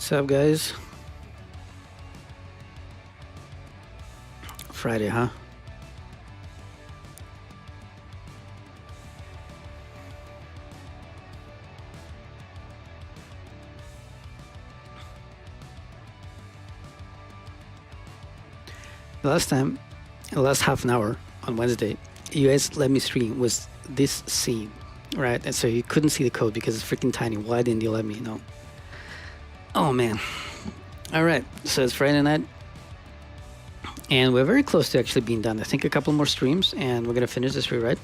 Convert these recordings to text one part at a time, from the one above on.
What's up, guys? Friday, huh? The last half an hour on Wednesday, you guys let me stream was this scene, right? And so you couldn't see the code because it's freaking tiny. Why didn't you let me know? Oh man. All right, so it's Friday night, and we're very close to actually being done. I think a couple more streams, and we're gonna finish this rewrite.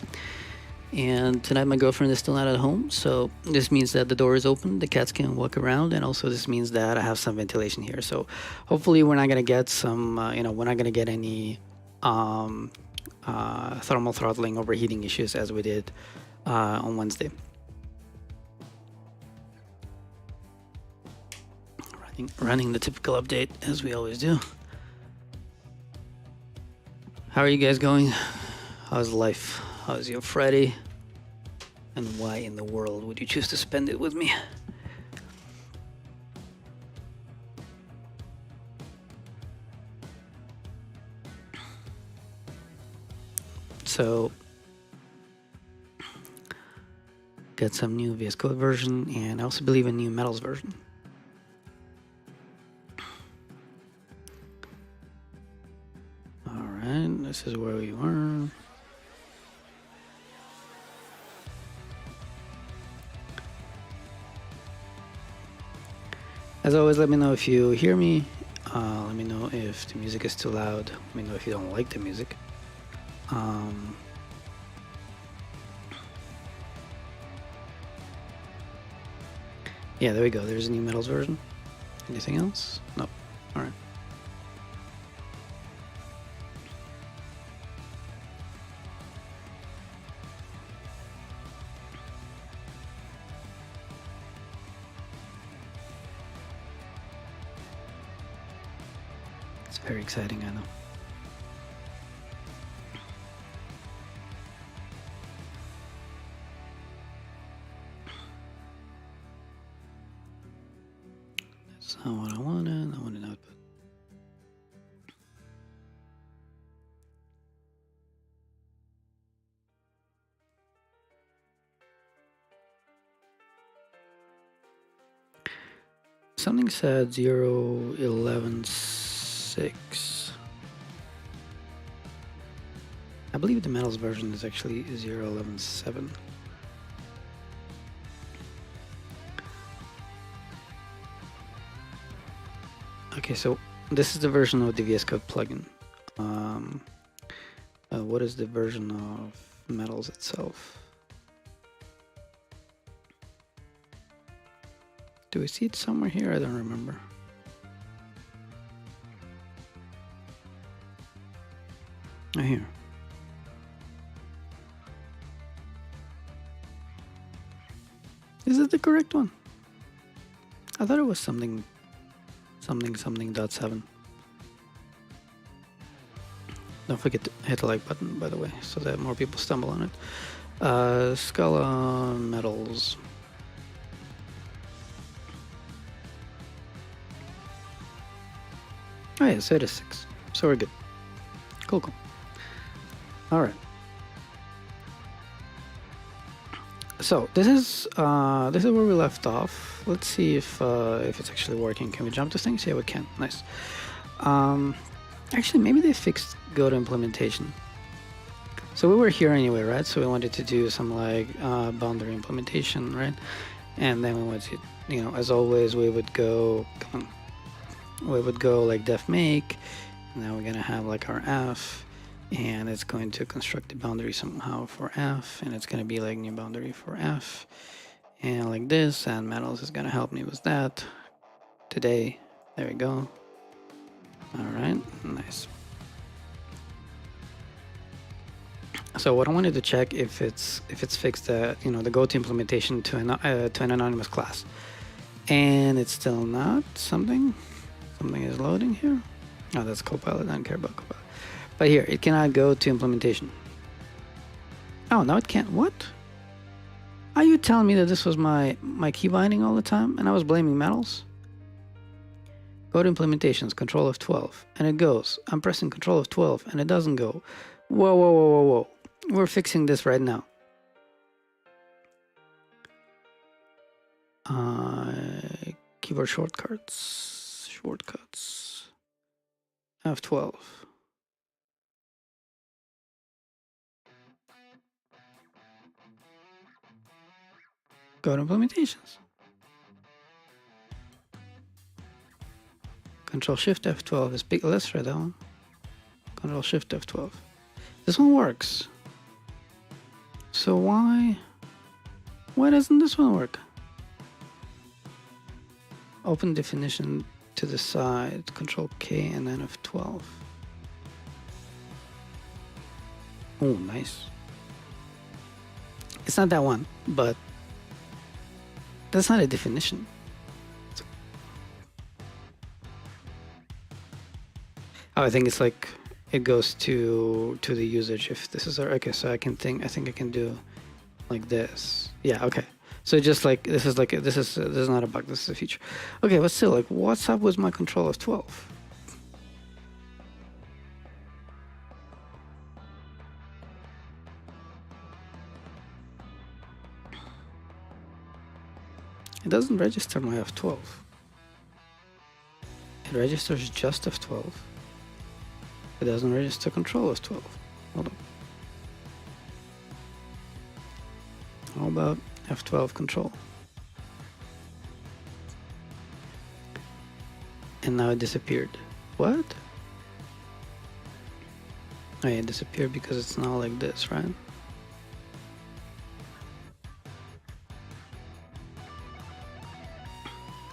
And tonight my girlfriend is still not at home, so this means that the door is open, the cats can walk around, and also this means that I have some ventilation here. So hopefully we're not gonna get some, we're not gonna get any thermal throttling, overheating issues as we did on Wednesday. Running the typical update as we always do. How are you guys going? How's life? How's your Friday? And why in the world would you choose to spend it with me? So, got some new VS Code version, and I also believe a new Metals version. Alright, this is where we were. As always, let me know if you hear me. Let me know if the music is too loud. Let me know if you don't like the music. Yeah, there we go. There's a new Metals version. Anything else? Nope. All right. It's very exciting, I know. That's not what I wanted. I wanted output. Something said 0.11.6. I believe the Metals version is actually 0.11.7. Okay, so this is the version of the VS Code plugin. What is the version of Metals itself? Do we see it somewhere here? I don't remember. Oh, here. Is it the correct one? I thought it was something .7. Don't forget to hit the like button, by the way, so that more people stumble on it. Scala Metals. Oh yeah, so it is 6. So we're good. Cool. All right. So this is where we left off. Let's see if it's actually working. Can we jump to things? Yeah, we can. Nice. Actually, maybe they fixed go to implementation. So we were here anyway, right? So we wanted to do some like boundary implementation, right? And then we wanted to, as always, we would go. We would go like def make. And now we're gonna have like our f. And it's going to construct the boundary somehow for f, and it's going to be like new boundary for f, and like this, and Metals is going to help me with that today. There we go. All right, nice. So what I wanted to check if it's fixed, the go to implementation to an anonymous class, and it's still not. Something is loading here. Oh, that's Copilot. I don't care about Copilot. But here, it cannot go to implementation. Oh, now it can't. What? Are you telling me that this was my key binding all the time and I was blaming Metals? Go to implementations, control F12, and it goes. I'm pressing control F12 and it doesn't go. Whoa, whoa, whoa, whoa, whoa. We're fixing this right now. Keyboard shortcuts. F12. Go to implementations. Control Shift F12 is big. Let's try that one. Control Shift F12. This one works. So why doesn't this one work? Open definition to the side, Control K and then F12. Oh, nice. It's not that one, but that's not a definition. Oh, I think it's like it goes to the usage if this is okay. So I think I can do like this. Yeah, okay. So just like this is not a bug. This is a feature. Okay, but still, like, what's up with my control F12? It doesn't register my F12. It registers just F12. It doesn't register control F12. Hold on. How about F12 control? And now it disappeared. What? Oh, yeah, it disappeared because it's now like this, right?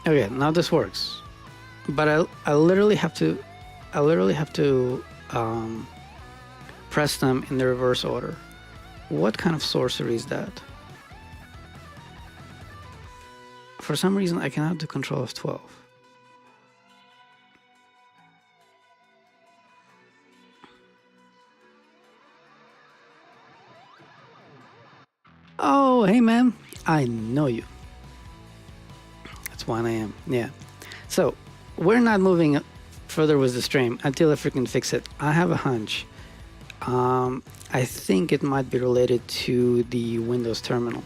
Okay, now this works. But I literally have to press them in the reverse order. What kind of sorcery is that? For some reason, I cannot do control F12. Oh, hey man, I know you. That's 1 a.m. Yeah. So we're not moving further with the stream until I freaking fix it. I have a hunch. I think it might be related to the Windows terminal.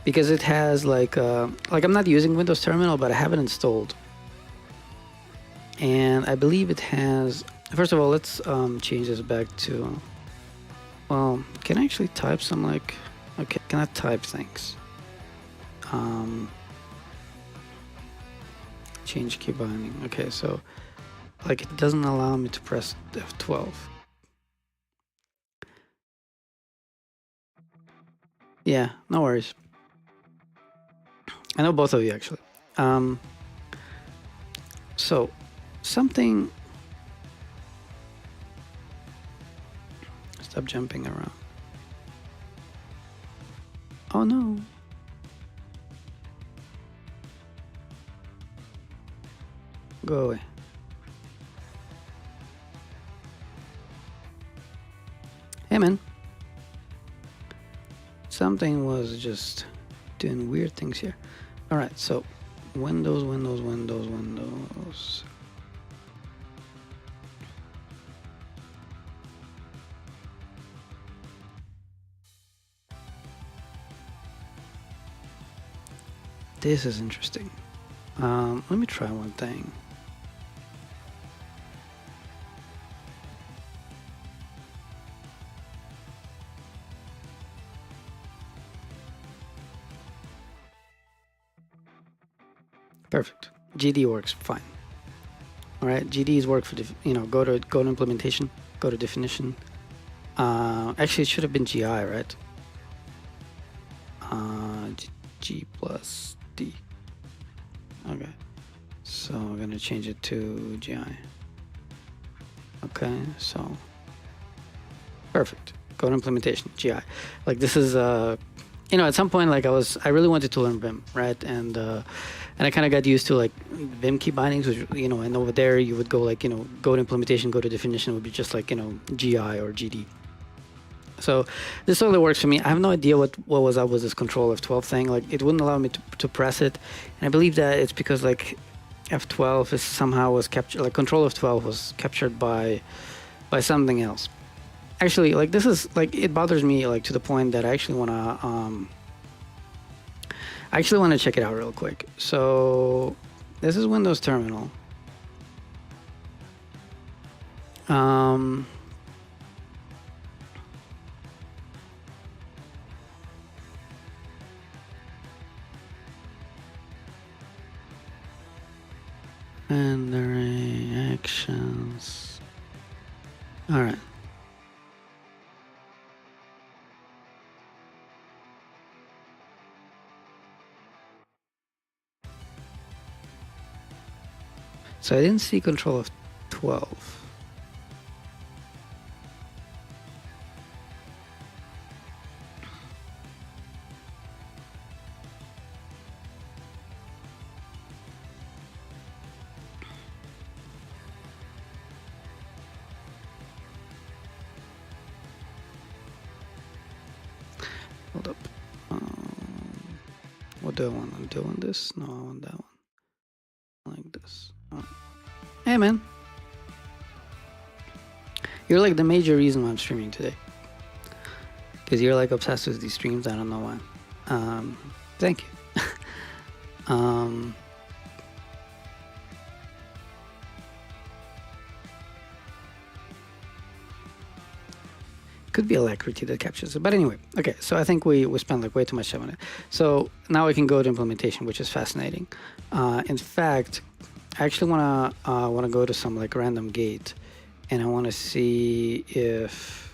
Because it has like I'm not using Windows Terminal, but I have it installed. And I believe it has, first of all, let's change this back to, well, can I actually type some like, okay, can I type things? Change key binding. Okay, so like it doesn't allow me to press F12. Yeah, no worries. I know both of you actually. So something, stop jumping around. Oh no. Go away. Hey man. Something was just doing weird things here. All right, so Windows. This is interesting. Let me try one thing. Perfect. GD works fine. All right, GDs work for go to implementation, go to definition. Actually, it should have been GI, right? G plus D. Okay, so we're gonna change it to GI. Okay, so perfect. Go to implementation, GI. Like this is at some point, like I really wanted to learn Vim, right? And I kind of got used to like Vim key bindings, which, and over there you would go like, go to implementation, go to definition would be just like, GI or GD. So this totally works for me. I have no idea what was up with this control F12 thing. Like it wouldn't allow me to press it, and I believe that it's because like F12 is somehow was captured. Like control F12 was captured by something else. Actually, like this is like it bothers me like to the point that I actually wanna check it out real quick. So this is Windows Terminal. Rendering actions. All right. So I didn't see control of 12. Hold up. What do I want? I'm doing this? No, I want that one. Like this. Oh. Hey, man. You're like the major reason why I'm streaming today. Because you're like obsessed with these streams. I don't know why. Thank you. Could be alacrity that captures it. But anyway, okay, so I think we spent like way too much time on it. So now we can go to implementation, which is fascinating. In fact, I actually wanna go to some like random gate, and I wanna see if,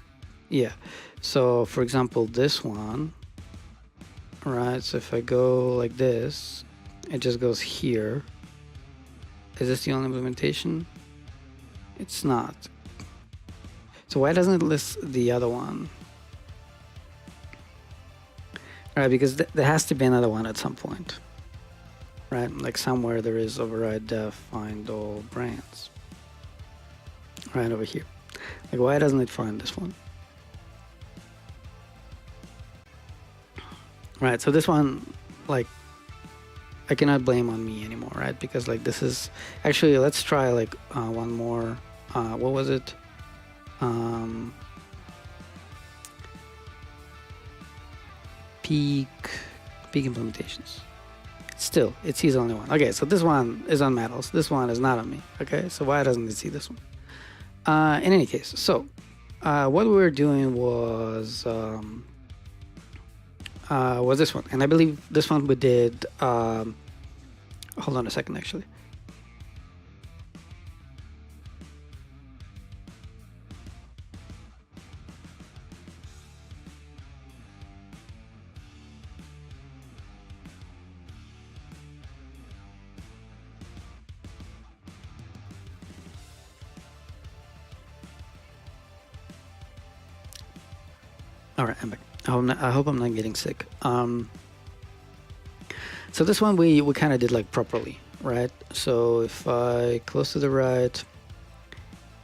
yeah. So for example, this one, right? So if I go like this, it just goes here. Is this the only implementation? It's not. So why doesn't it list the other one? Right, because there has to be another one at some point. Right, like somewhere there is override def find all brands. Right over here. Like why doesn't it find this one? Right, so this one, like, I cannot blame on me anymore, right? Because like this is, actually let's try like one more, what was it? Peak implementations. Still, it sees only one. Okay, so this one is on metals. This one is not on me. Okay, so why doesn't it see this one? In any case, so what we were doing was this one, and I believe this one we did. Hold on a second, actually. All right, I'm back. I hope I'm not getting sick. So this one we kind of did like properly, right? So if I close to the right,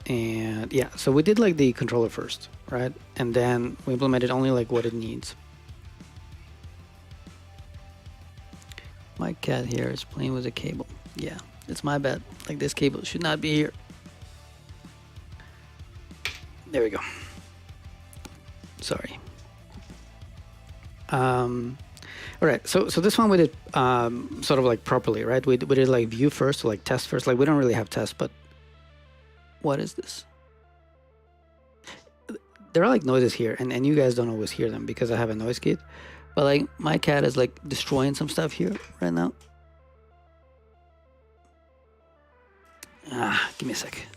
and yeah, so we did like the controller first, right? And then we implemented only like what it needs. My cat here is playing with a cable. Yeah, it's my bad. Like this cable should not be here. There we go. Sorry. All right, so this one we did sort of like properly, right? We did like view first, like test first. Like we don't really have test, but what is this? There are like noises here, and you guys don't always hear them because I have a noise gate. But like my cat is like destroying some stuff here right now. Give me a sec.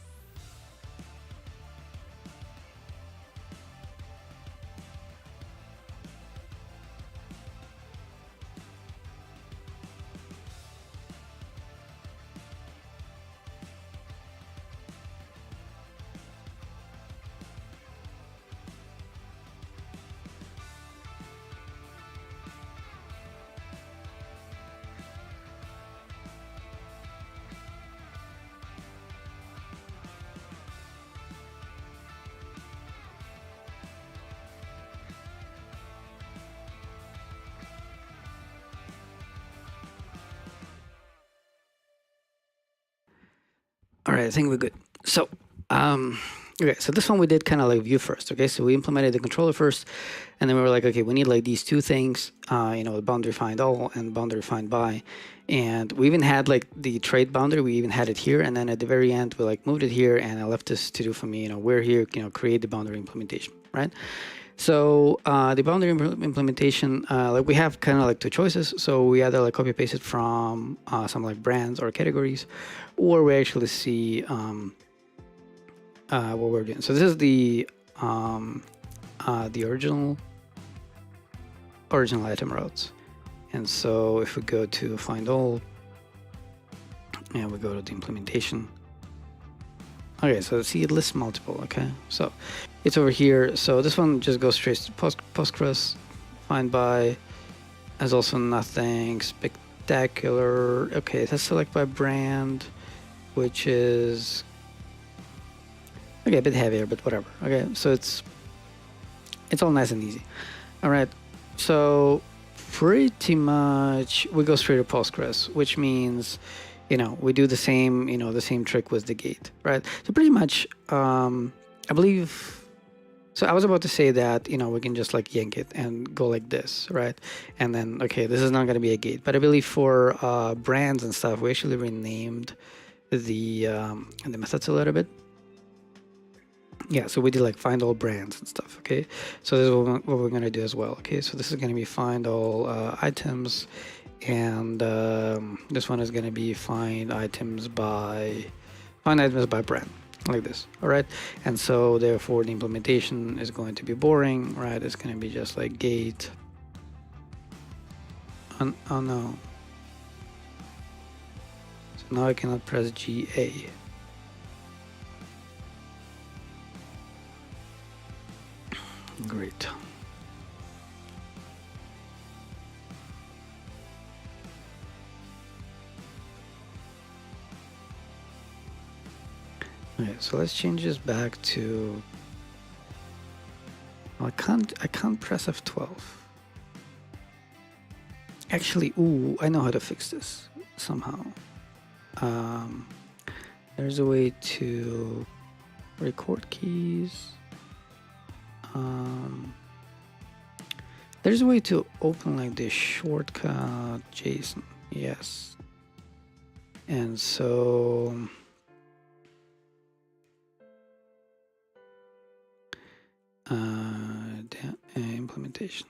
All right, I think we're good. So, okay, so this one we did kind of like view first. Okay, so we implemented the controller first, and then we were like, okay, we need like these two things, the boundary find all and boundary find by, and we even had like the trade boundary. We even had it here, and then at the very end, we like moved it here, and I left this to do for me. We're here, create the boundary implementation, right? So the boundary implementation, like we have kind of like two choices. So we either like copy paste it from some like brands or categories, or we actually see what we're doing. So this is the original item routes. And so if we go to find all and we go to the implementation. Okay, so see, it lists multiple. Okay, so it's over here. So this one just goes straight to Postgres. Find by has also nothing spectacular. Okay, it has select by brand, which is okay, a bit heavier, but whatever. Okay, so it's all nice and easy. All right, so pretty much we go straight to Postgres, which means we do the same, the same trick with the gate, right? So pretty much, I believe, so I was about to say that, we can just like yank it and go like this, right? And then, okay, this is not going to be a gate, but I believe for brands and stuff, we actually renamed the methods a little bit. Yeah, so we did like find all brands and stuff, okay? So this is what we're going to do as well, okay? So this is going to be find all items, and this one is going to be find items by brand, like this. All right, and so therefore the implementation is going to be boring, right? It's going to be just like gate. Oh no, so now I cannot press GA. Great. Okay, so let's change this back to. Well, I can't press F12. Actually, ooh, I know how to fix this somehow. There's a way to record keys. There's a way to open like this shortcut JSON. Yes. And so implementation.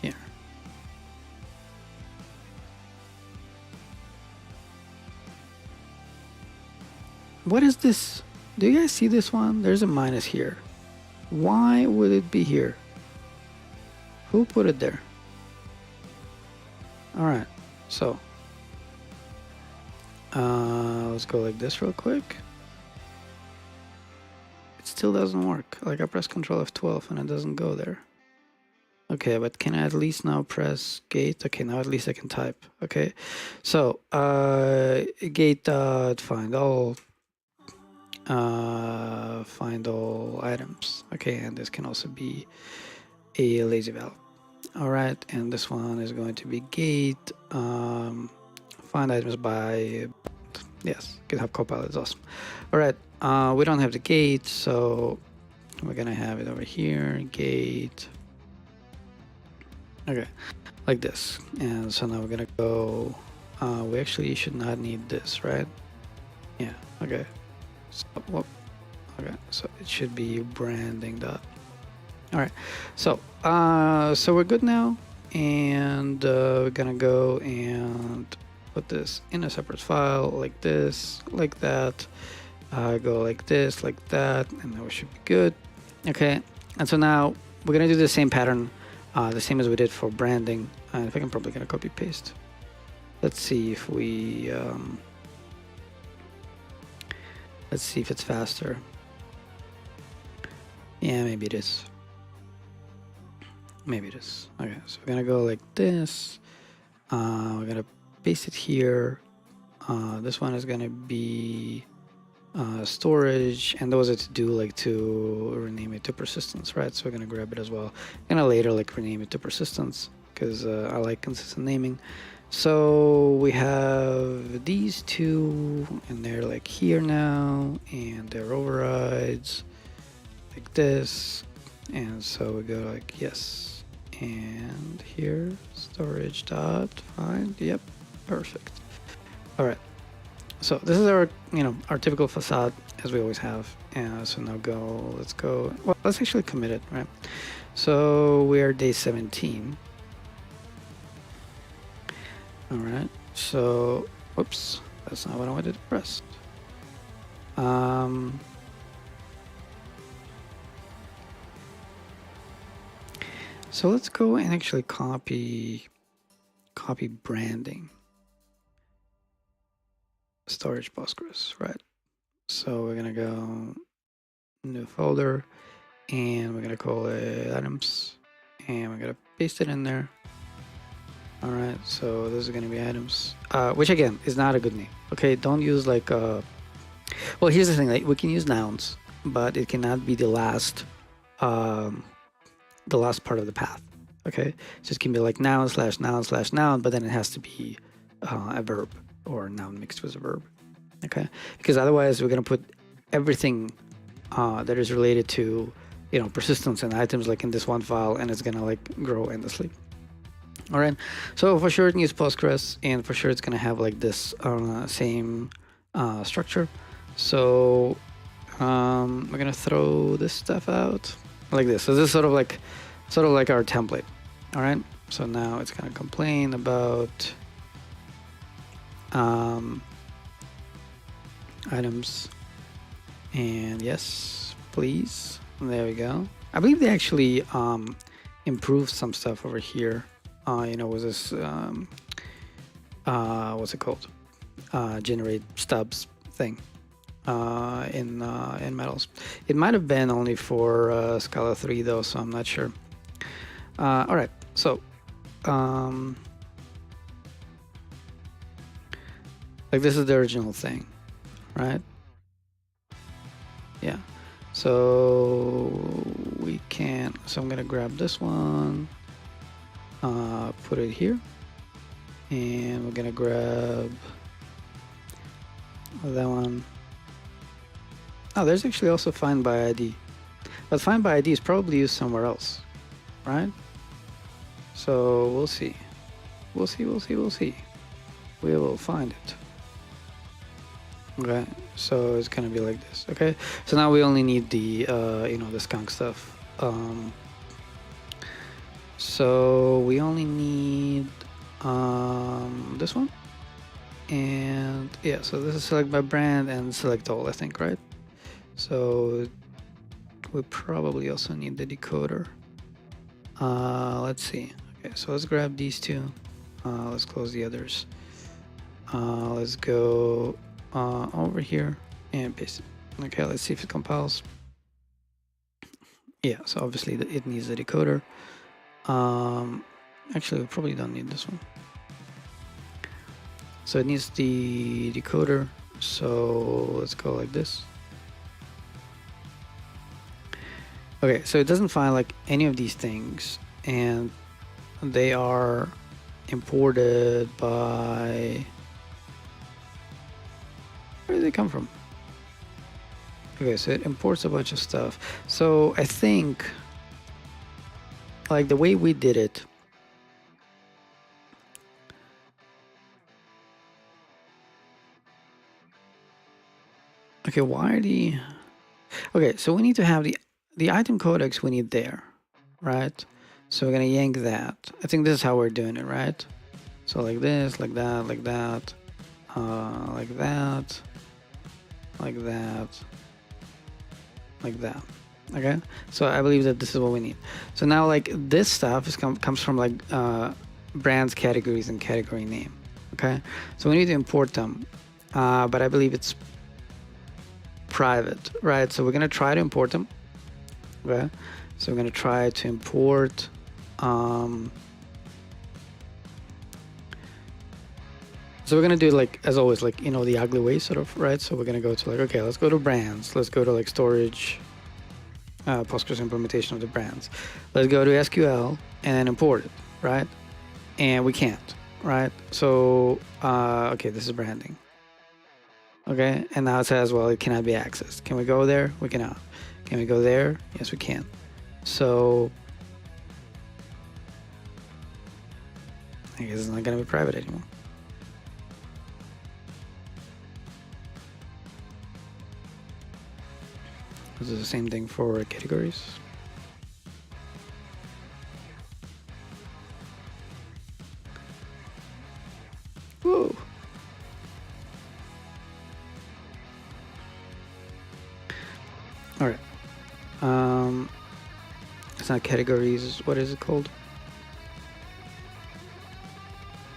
Here. What is this? Do you guys see this one? There's a minus here. Why would it be here? Who put it there? All right, so let's go like this real quick. It still doesn't work. Like I press Control F12 and it doesn't go there. Okay, but can I at least now press gate? Okay, now at least I can type. Okay, so gate find all items. Okay, and this can also be a lazy valve. All right, and this one is going to be gate find items by. Yes, GitHub Copilot is awesome. All right, we don't have the gate, so we're gonna have it over here. Gate. Okay, like this. And so now we're gonna go. We actually should not need this, right? Yeah. Okay. So, whoop. Okay, so it should be branding dot. All right, so so we're good now, and we're gonna go and put this in a separate file like this, like that. Go like this, like that, and then we should be good. Okay, and so now we're gonna do the same pattern, the same as we did for branding. In fact, I'm probably gonna copy paste. Let's see if we let's see if it's faster. Yeah, maybe it is. Maybe it is. Okay, so we're gonna go like this. We're gonna paste it here. This one is gonna be storage, and those are to do like to rename it to persistence, right? So we're gonna grab it as well. Gonna later like rename it to persistence because I like consistent naming. So we have these two, and they're like here now, and they're overrides like this, and so we go like yes, and here storage dot find. Yep, perfect. All right. So this is our our typical facade as we always have. And so now let's go. Well, let's actually commit it, right? So we are day 17. All right. So, whoops, that's not what I wanted to press. So let's go and actually copy branding. Storage Postgres, right? So we're gonna go new folder, and we're gonna call it items, and we're gonna paste it in there. All right, so this is gonna be items, which again is not a good name. Okay, don't use like well, here's the thing, like we can use nouns, but it cannot be the last part of the path. Okay, so it can be like noun slash noun slash noun, but then it has to be a verb or noun mixed with a verb. Okay, because otherwise we're gonna put everything that is related to persistence and items like in this one file, and it's gonna like grow endlessly. All right, so for sure it needs Postgres, and for sure it's gonna have like this same structure. So we're gonna throw this stuff out like this. So this is sort of like our template. All right, so now it's gonna complain about items, and yes, please. There we go. I believe they actually improved some stuff over here. Was this what's it called? Generate stubs thing in metals. It might have been only for Scala 3 though, so I'm not sure. All right, so like this is the original thing, right? Yeah. So we can. So I'm gonna grab this one, put it here, and we're gonna grab that one. Oh, there's actually also find by ID, but find by ID is probably used somewhere else, right? So we'll see. We'll see. We will find it. Okay, so it's gonna be like this. Okay, so now we only need the the skunk stuff. So we only need this one, and yeah, so this is select by brand and select all, I think, right? So we probably also need the decoder. Let's see. Okay, so let's grab these two. Let's close the others. Let's go over here and paste it. Okay, let's see if it compiles. Yeah, so obviously it needs the decoder. Actually, we probably don't need this one. So it needs the decoder. So let's go like this. Okay, so it doesn't find like any of these things, and they are imported by. Where do they come from? Okay, so it imports a bunch of stuff. So I think like the way we did it, okay, why are the, okay, so we need to have the item codex we need there, right? So we're gonna yank that. I think this is how we're doing it, right? So like this, like that, like that, like that, like that, like that. Okay, so I believe that this is what we need. So now like this stuff is comes from like brands, categories, and category name. Okay, so we need to import them, but I believe it's private, right? So we're gonna try to import them. Okay, so we're gonna try to import so we're gonna do like as always, like the ugly way sort of, right? So we're gonna go to like, okay, let's go to brands, let's go to like storage, Postgres implementation of the brands, let's go to SQL and then import it, right? And we can't. right? So, okay, this is branding. Okay, and now it says, well, it cannot be accessed. Can we go there? We cannot. Can we go there? Yes, we can. So, I guess it's not going to be private anymore. This is the same thing for categories. Whoa. All right. It's not categories. What is it called?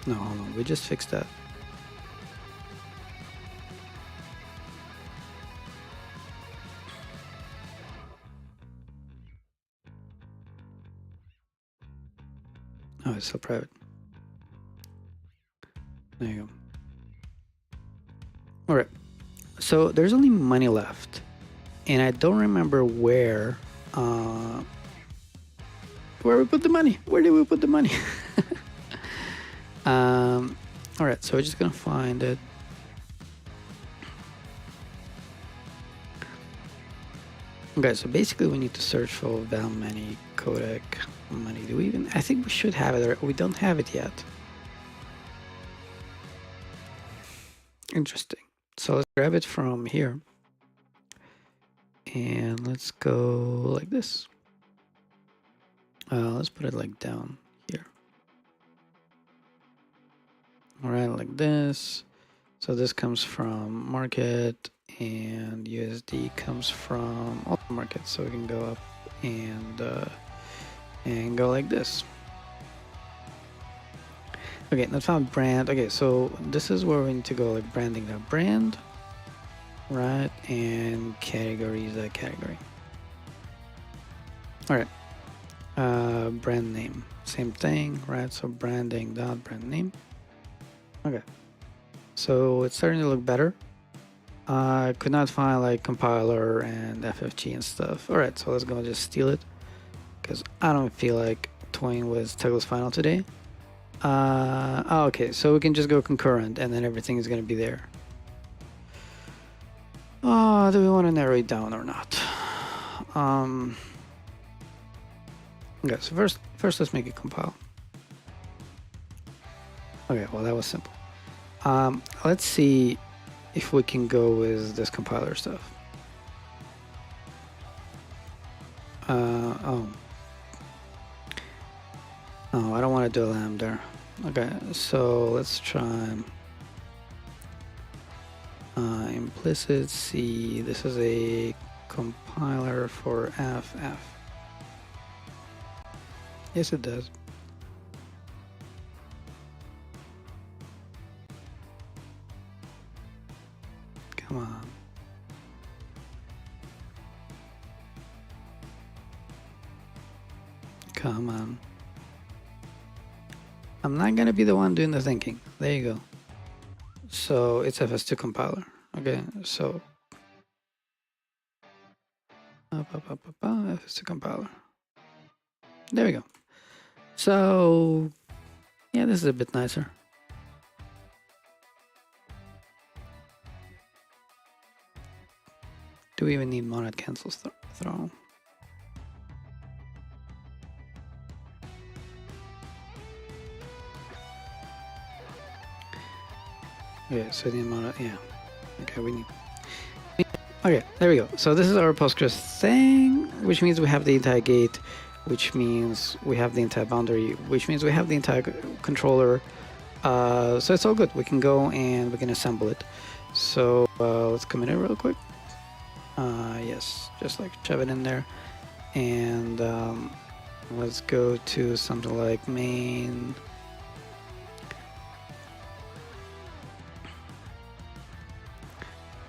No, hold on. We just fixed that. Oh, it's still private. There you go. All right. So there's only money left, and I don't remember where we put the money. Where did we put the money? All right. So we're just gonna find it. Okay. So basically, we need to search for val money, codec money. Do we even? I think we should have it. Or we don't have it yet. Interesting. So let's grab it from here. And let's go like this. Let's put it like down here. All right, like this. So this comes from market, and USD comes from all markets. So we can go up and go like this. Okay, not found brand. Okay, so this is where we need to go, like branding that brand, right? And category is that category. All right. Brand name, same thing, right? So branding dot brand name. Okay, so it's starting to look better. I could not find like compiler and FFG and stuff. All right, so let's go just steal it because I don't feel like toying with Tegless Final today. Okay, so we can just go concurrent and then everything is gonna be there. Do we want to narrow it down or not? Okay, so first let's make it compile. Okay, well that was simple. Let's see if we can go with this compiler stuff. Oh, I don't want to do a lambda. Okay, so let's try implicit C. This is a compiler for FF. Yes, it does. Come on. Come on. I'm not gonna be the one doing the thinking. There you go. So it's FS2 compiler. Okay, so FS2 compiler. There we go. So yeah, this is a bit nicer. Do we even need monad cancels throw? Okay, so the monad, yeah. Okay, we need. Okay, there we go. So this is our Postgres thing, which means we have the entire gate, which means we have the entire boundary, which means we have the entire controller. So it's all good. We can go and we can assemble it. So let's commit it real quick. Yes, just like shove it in there. And let's go to something like main.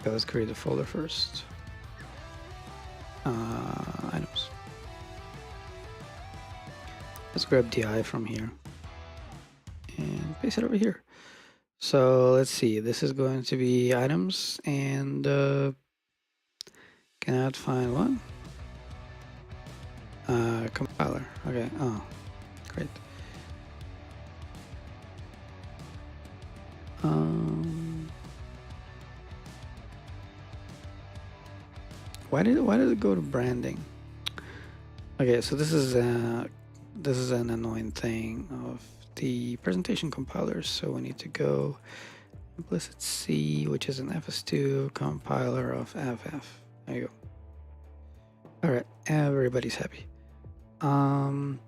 Okay, let's create a folder first. Items. Let's grab DI from here and paste it over here. So let's see, this is going to be items and cannot find one. Compiler. Okay. Oh, great. Why did it go to branding? Okay, so this is an annoying thing of the presentation compilers. So we need to go implicit C, which is an FS2 compiler of FF. There you go. All right, everybody's happy. And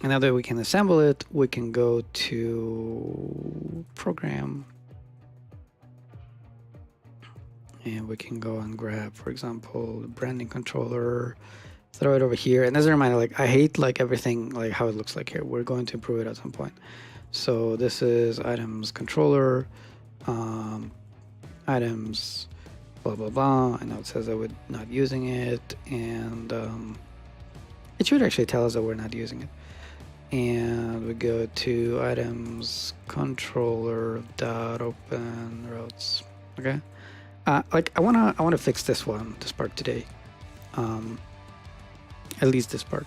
now that we can assemble it, we can go to program, and we can go and grab, for example, the branding controller, throw it over here. And as a reminder, like I hate like everything like how it looks like here. We're going to improve it at some point. So this is items controller, items, blah blah blah. And now it says that we're not using it, and it should actually tell us that we're not using it. And we go to items controller dot open routes. Okay. Like I wanna fix this part today. At least this part.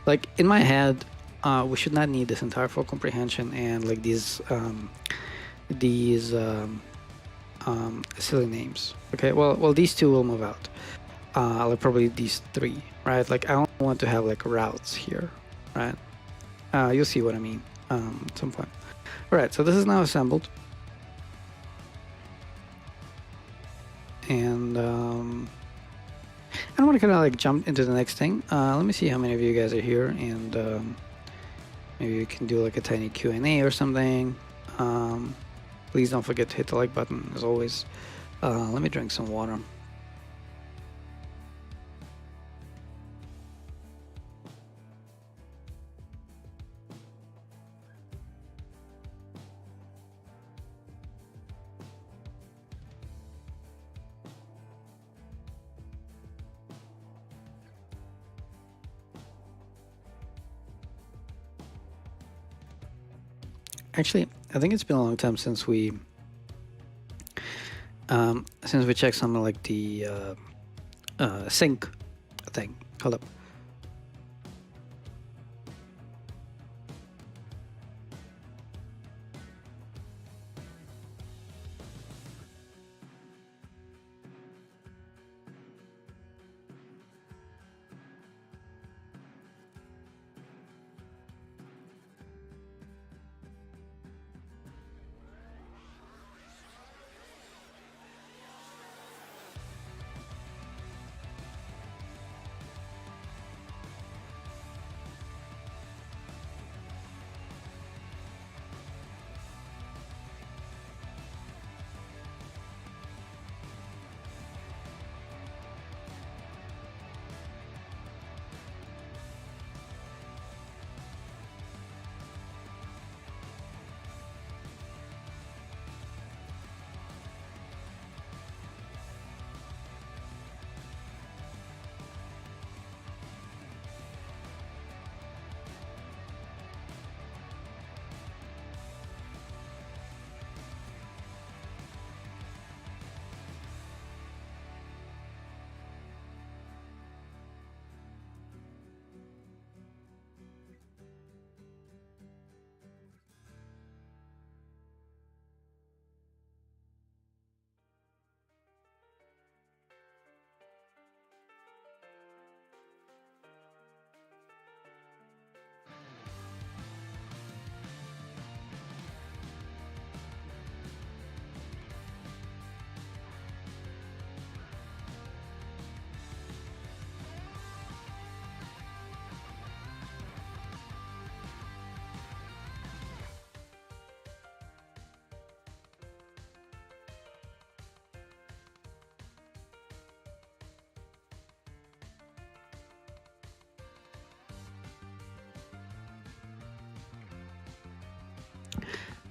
Like in my head, we should not need this entire full comprehension and like these silly names. Okay. Well, these two will move out. Like probably these three, right? Like I don't want to have like routes here, right? You'll see what I mean at some point. All right. So this is now assembled. And I want to kind of like jump into the next thing. Let me see how many of you guys are here, and maybe we can do like a tiny Q&A or something. Please don't forget to hit the like button as always. Let me drink some water. Actually, I think it's been a long time since we checked something like the sync thing. Hold up.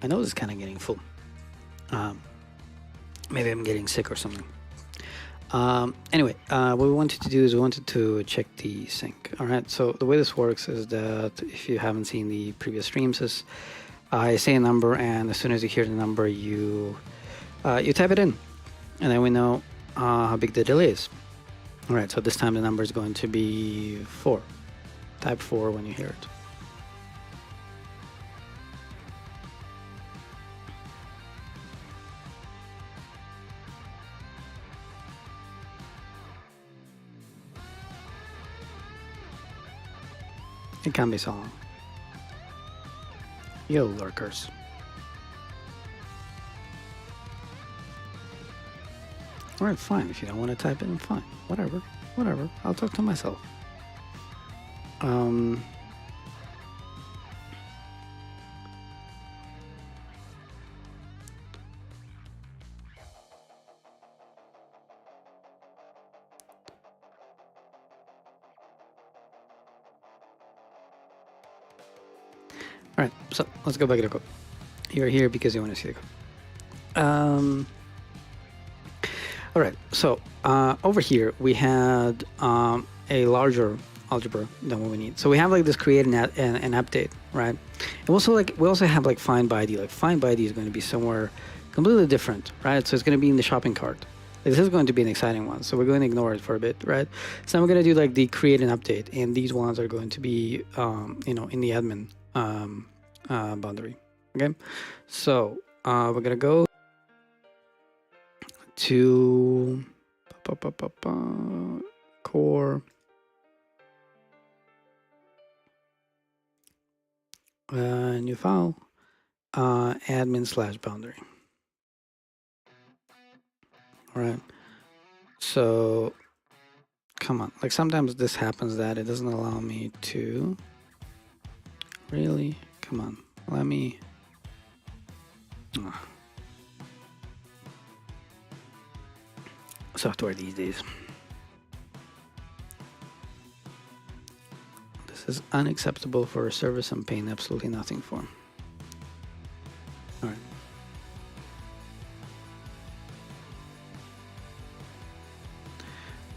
I know this is kind of getting full. Maybe I'm getting sick or something. Anyway, what we wanted to do is we wanted to check the sync. All right. So the way this works is that if you haven't seen the previous streams, is I say a number, and as soon as you hear the number, you type it in, and then we know how big the delay is. All right. So this time the number is going to be 4. Type 4 when you hear it. It can be so long. Yo, lurkers. Alright, fine. If you don't want to type it, then fine. Whatever. Whatever. I'll talk to myself. Alright, so let's go back to the code. You're here because you want to see the code. Alright, so over here we had a larger algebra than what we need. So we have like this create and update, right? And also like we also have like find by ID. Like find by ID is going to be somewhere completely different, right? So it's going to be in the shopping cart. This is going to be an exciting one, so we're going to ignore it for a bit, right? So we're going to do like the create and update, and these ones are going to be, you know, in the admin boundary. Okay, so we're going to go to core new file admin/boundary. All right, so come on, like sometimes this happens that it doesn't allow me to really, come on, let me software these days. This is unacceptable for a service I'm paying absolutely nothing for. All right.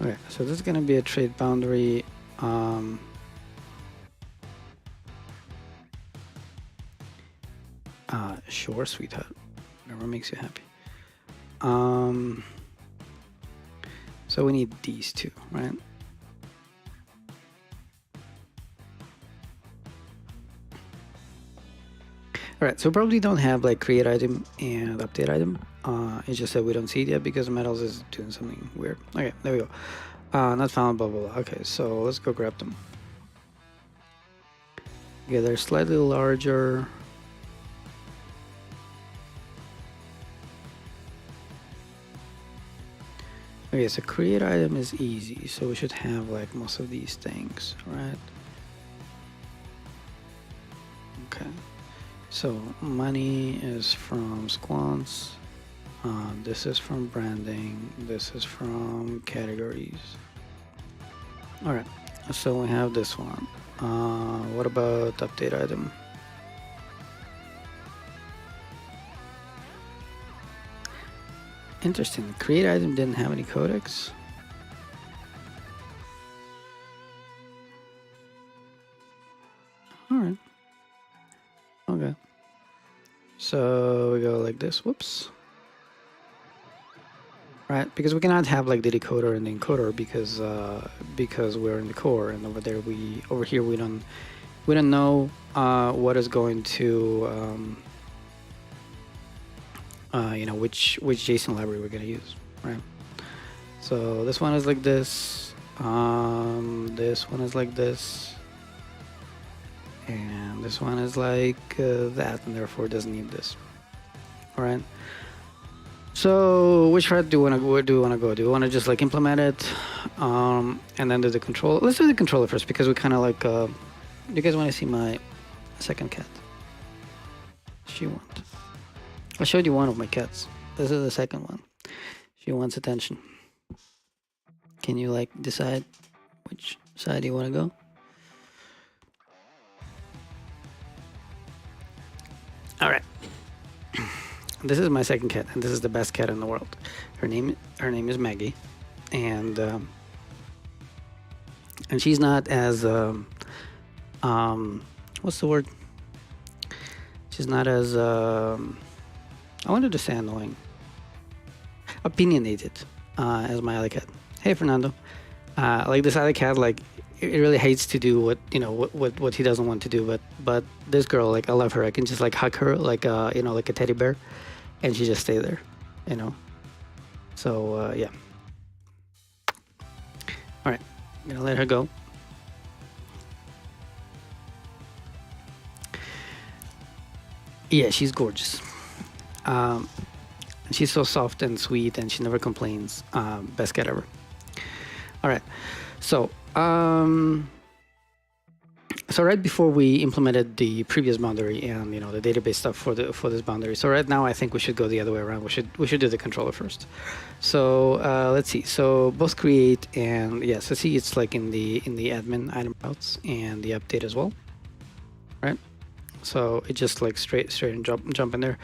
Okay, so this is going to be a trade boundary. Sure, sweetheart. Whatever makes you happy. So we need these two, right? All right, so we probably don't have like create item and update item. It's just that we don't see it yet because metals is doing something weird. Okay, there we go. Not found, blah, blah, blah. Okay, so let's go grab them. Okay, they're slightly larger. Okay, so create item is easy, so we should have like most of these things, right? Okay, so money is from squants, this is from branding, this is from categories. All right, so we have this one. What about update item? Interesting. Create item didn't have any codecs. All right. Okay. So we go like this. Whoops. Right, because we cannot have like the decoder and the encoder because we're in the core, and over here we don't know what is going to you know, which JSON library we're going to use, right? So this one is like this, this one is like this, and this one is like that, and therefore it doesn't need this. All right. So which route do we want to go? Do we want to just like implement it, and then do the controller? Let's do the controller first because we kind of like. You guys want to see my second cat? She wants. I showed you one of my cats. This is the second one. She wants attention. Can you like decide which side you want to go? All right. This is my second cat, and this is the best cat in the world. Her name is Maggie, and she's not as what's the word? She's not as I wanted to say annoying, opinionated as my other cat. Hey Fernando, like this other cat, like it really hates to do what you know what he doesn't want to do, but this girl, like I love her. I can just like hug her like you know, like a teddy bear, and she just stay there, you know. So yeah. All right, I'm gonna let her go. Yeah, she's gorgeous. Um, she's so soft and sweet, and she never complains. Best cat ever. All right. So, so right before we implemented the previous boundary and the database stuff for this boundary. So right now I think we should go the other way around. We should do the controller first. So let's see. So both create and so see it's like in the admin item routes and the update as well, right? So it just like straight and jump in there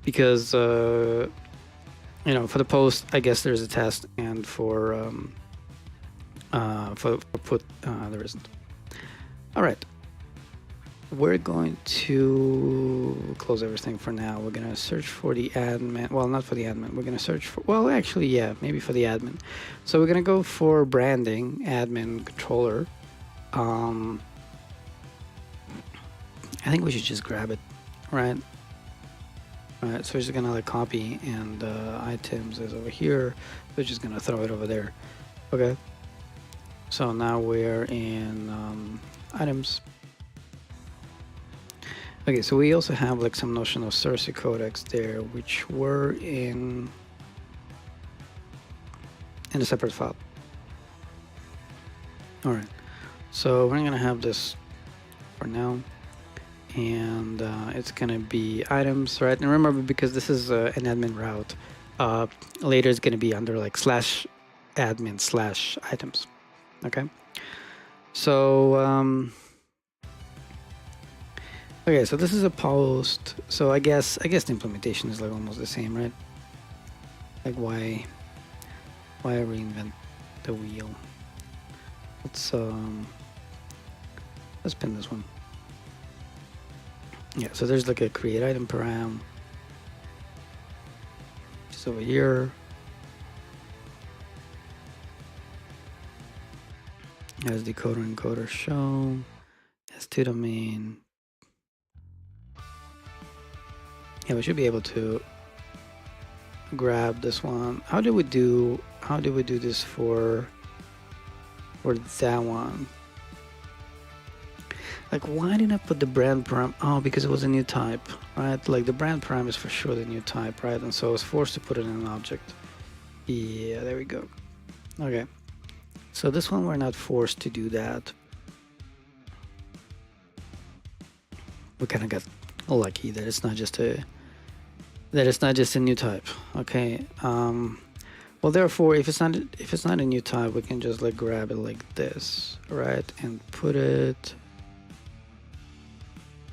because for the post I guess there's a test and for put there isn't. All right, we're going to close everything for now. We're going to search for the admin. Well, not for the admin. We're going to search for, well, actually, yeah, maybe for the admin. So we're going to go for branding, admin, controller. I think we should just grab it, right? All right, so we're just going to like copy and items is over here. We're just going to throw it over there. Okay. So now we're in items. Okay, so we also have like some notion of source codecs there, which were in a separate file. All right, so we're gonna have this for now, and it's gonna be items, right? And remember, because this is an admin route, later it's gonna be under like /admin/items. Okay, so okay, so this is a post. So I guess the implementation is like almost the same, right? Like why reinvent the wheel? Let's pin this one. Yeah, so there's like a create item param, just over here. As decoder encoder show, S2 domain. Yeah, we should be able to grab this one. How do we do this for that one? Like, why didn't I put the brand param? Oh, because it was a new type, right? Like the brand param is for sure the new type, right? And so I was forced to put it in an object. Yeah, there we go. Okay. So this one we're not forced to do that. We kind of got lucky that it's not just a new type. Okay. Well, therefore, if it's not a new type, we can just like grab it like this, right, and put it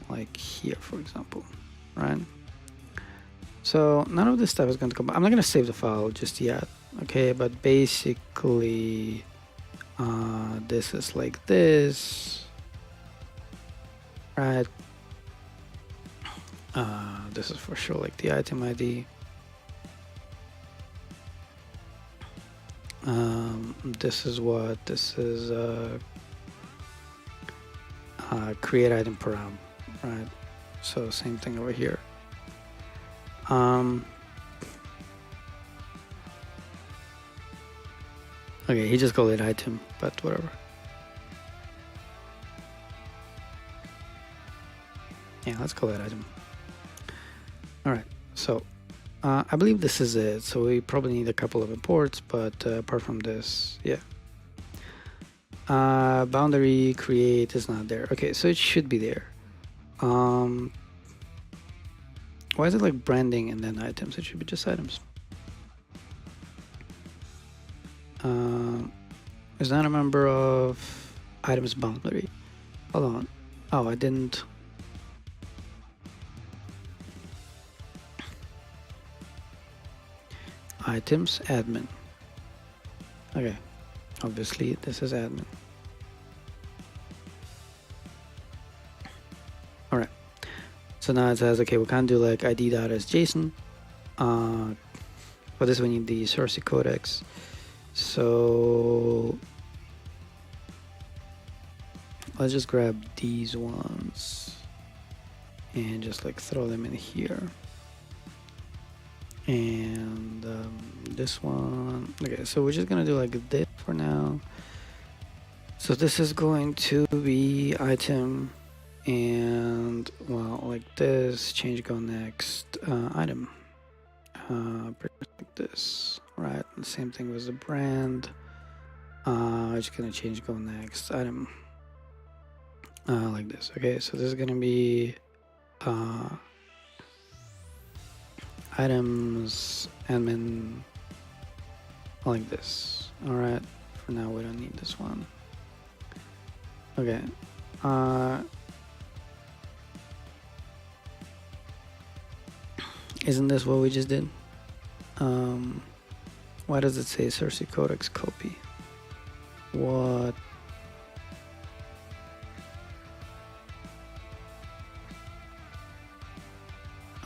like here, for example, right? So none of this stuff is going to come. I'm not going to save the file just yet. Okay, but basically, this is like this, right? This is for sure like the item ID. This is create item param, right? So same thing over here. Okay, he just called it item, but whatever. Yeah, let's call it item. All right, so I believe this is it. So we probably need a couple of imports, but apart from this, yeah. Boundary create is not there. Okay, so it should be there. Why is it like branding and then items? It should be just items. Is that a member of items boundary? Hold on. Oh, I didn't. Items admin. Okay, obviously this is admin. All right, so now it says, okay, we can't do like id.asJSON. For this we need the source codecs. So let's just grab these ones and just like throw them in here. And this one. Okay, so we're just gonna do like this for now. So this is going to be item And well, like this, change go next, item, like this, right? The same thing with the brand. Just gonna change go next item, like this. Okay, so this is gonna be items admin like this. All right, for now we don't need this one. Okay. Isn't this what we just did? Why does it say Cersei Codex copy? What?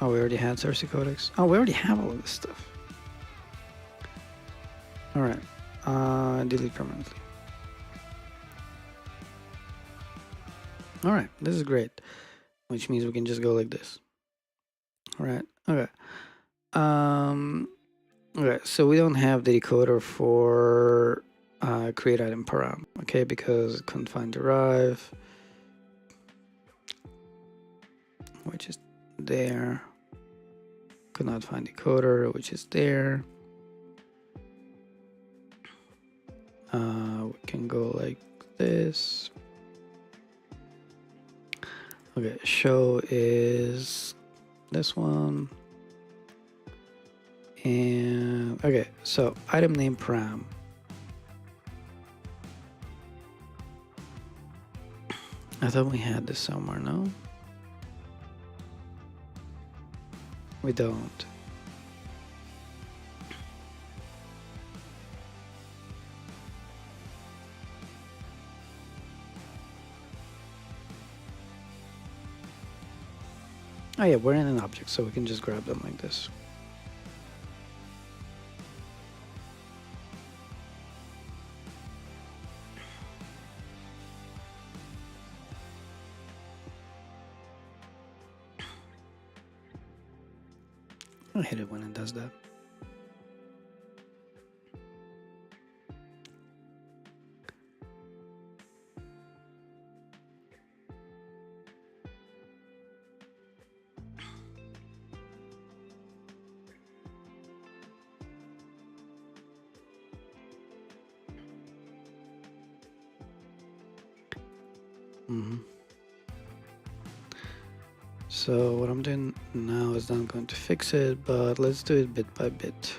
Oh, we already had Cersei Codex. Oh, we already have all of this stuff. All right. Delete permanently. All right, this is great, which means we can just go like this. All right. Okay. Okay. So we don't have the decoder for create item param. Okay, because couldn't find derive, which is there. Could not find decoder, which is there. We can go like this. Okay, show is this one. And okay, so item name param. I thought we had this somewhere, no? We don't. Oh yeah, we're in an object, so we can just grab them like this. I hate it when it does that. So what I'm doing now is not going to fix it, but let's do it bit by bit.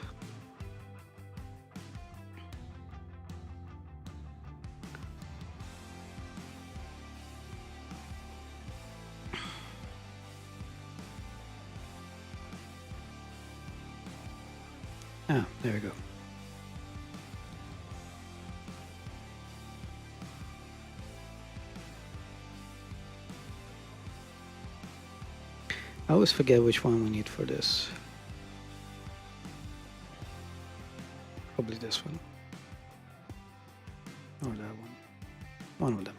Ah, there we go. I always forget which one we need for this. Probably this one. Or that one. One of them.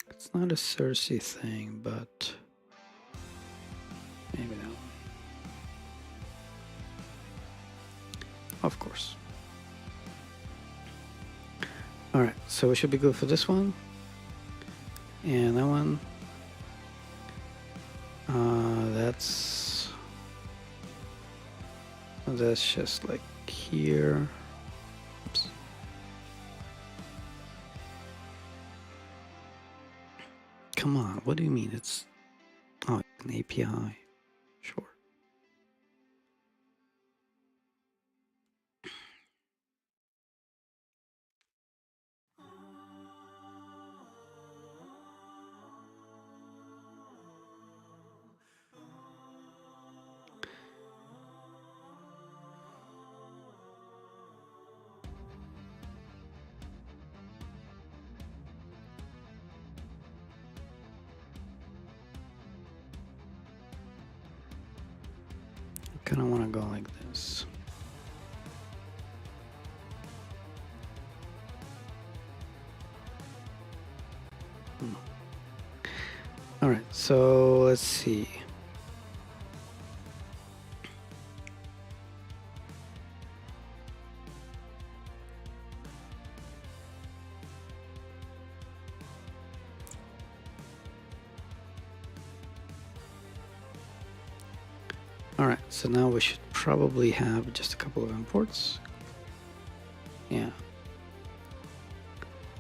It's not a Cersei thing, but maybe that one. Of course. Alright, so we should be good for this one. And that one. That's just like here. Oops. Come on, what do you mean? It's an API. Sure. kind of want to go like this. All right, so let's see. All right, so now we should probably have just a couple of imports. Yeah.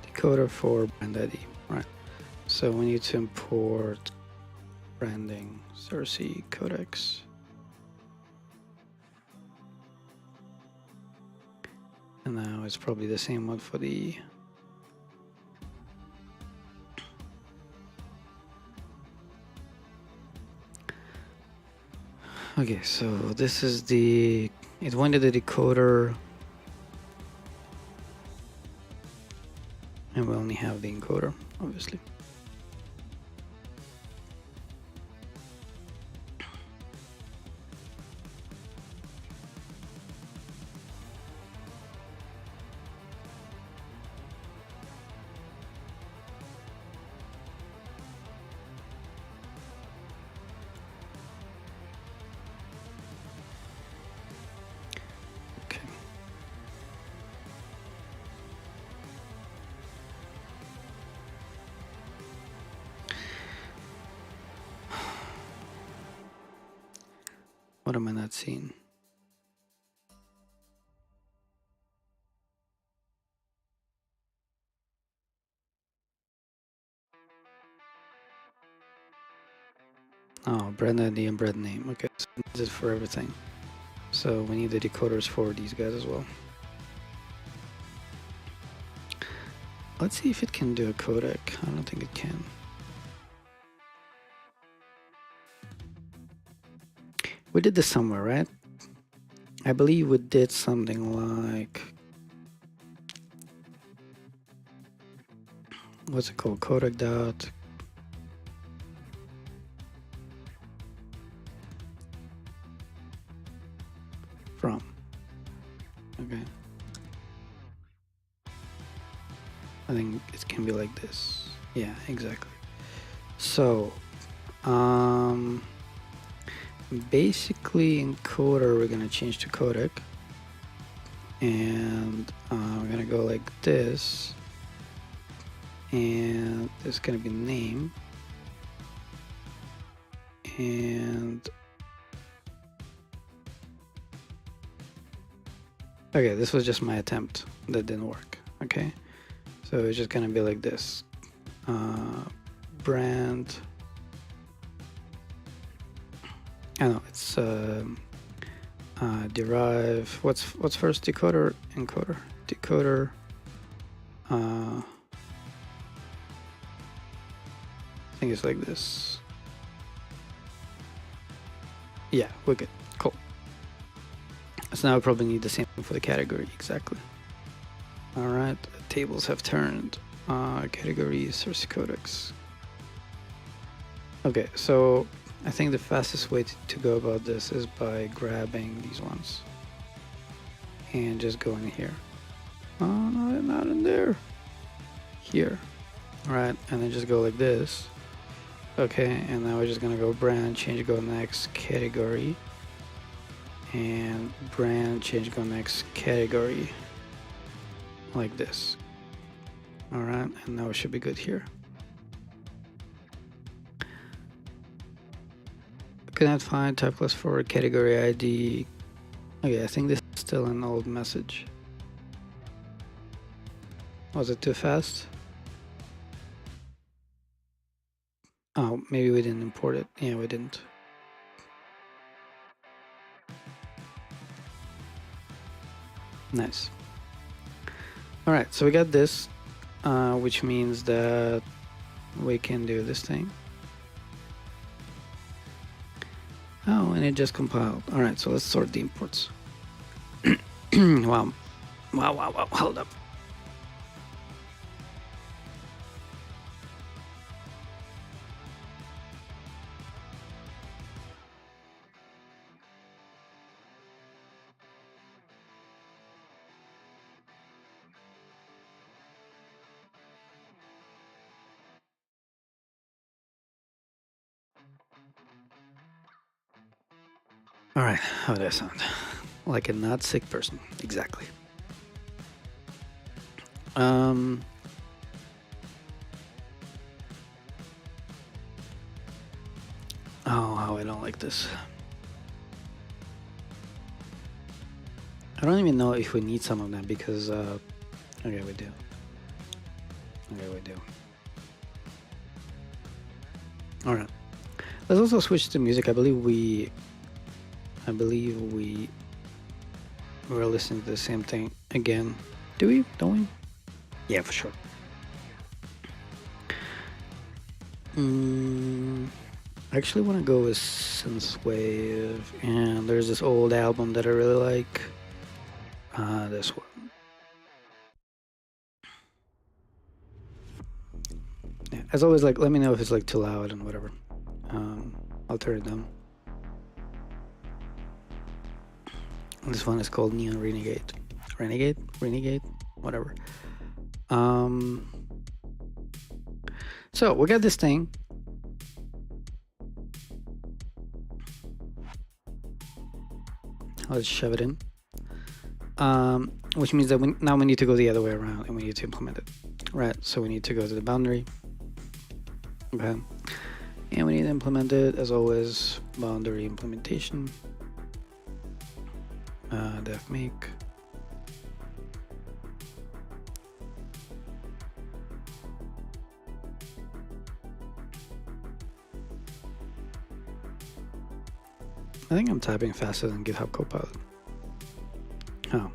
Decoder for brand ID, right? So we need to import branding, Cersei codecs. And now it's probably the same one for the okay, so this is the it went to the decoder, and we only have the encoder, obviously. What am I not seeing? Oh, brand ID and brand name. Okay, so this is for everything. So we need the decoders for these guys as well. Let's see if it can do a codec. I don't think it can. We did this somewhere, right? I believe we did something like, what's it called? Codec dot from. Okay. I think it can be like this. Yeah, exactly. So, basically encoder we're gonna change to codec, and we're gonna go like this, and this is gonna be name, and okay, this was just my attempt that didn't work. Okay, so it's just gonna be like this, brand. I know it's derive. What's first? Decoder, encoder, decoder. I think it's like this. Yeah, we're good. Cool. So now we probably need the same thing for the category. Exactly. All right. Tables have turned. Category source codecs. Okay, so I think the fastest way to go about this is by grabbing these ones and just going here. Oh, no, they're not in there. Here. All right, and then just go like this. Okay, and now we're just gonna go brand, change, go next, category, and brand, change, go next, category, like this. All right, and now it should be good here. Cannot find type class for category ID. Okay, I think this is still an old message. Was it too fast? Oh, maybe we didn't import it. Yeah, we didn't. Nice. All right, so we got this, which means that we can do this thing. Oh, and it just compiled. All right, so let's sort the imports. Wow. Wow. Hold up. All right, how do I sound? Like a not sick person, exactly. Um, oh, how I don't like this. I don't even know if we need some of them because, okay, we do. Okay, we do. All right. Let's also switch to music. I believe we were listening to the same thing again. Do we? Don't we? Yeah, for sure. I actually want to go with synthwave, and there's this old album that I really like. This one. Yeah, as always, like let me know if it's like too loud and whatever. I'll turn it down. This one is called Neon Renegade. Renegade, whatever. So we got this thing. Let's shove it in. Which means that now we need to go the other way around and we need to implement it. Right, so we need to go to the boundary. Okay. And we need to implement it, as always, boundary implementation. Def make. I think I'm typing faster than GitHub Copilot. Oh.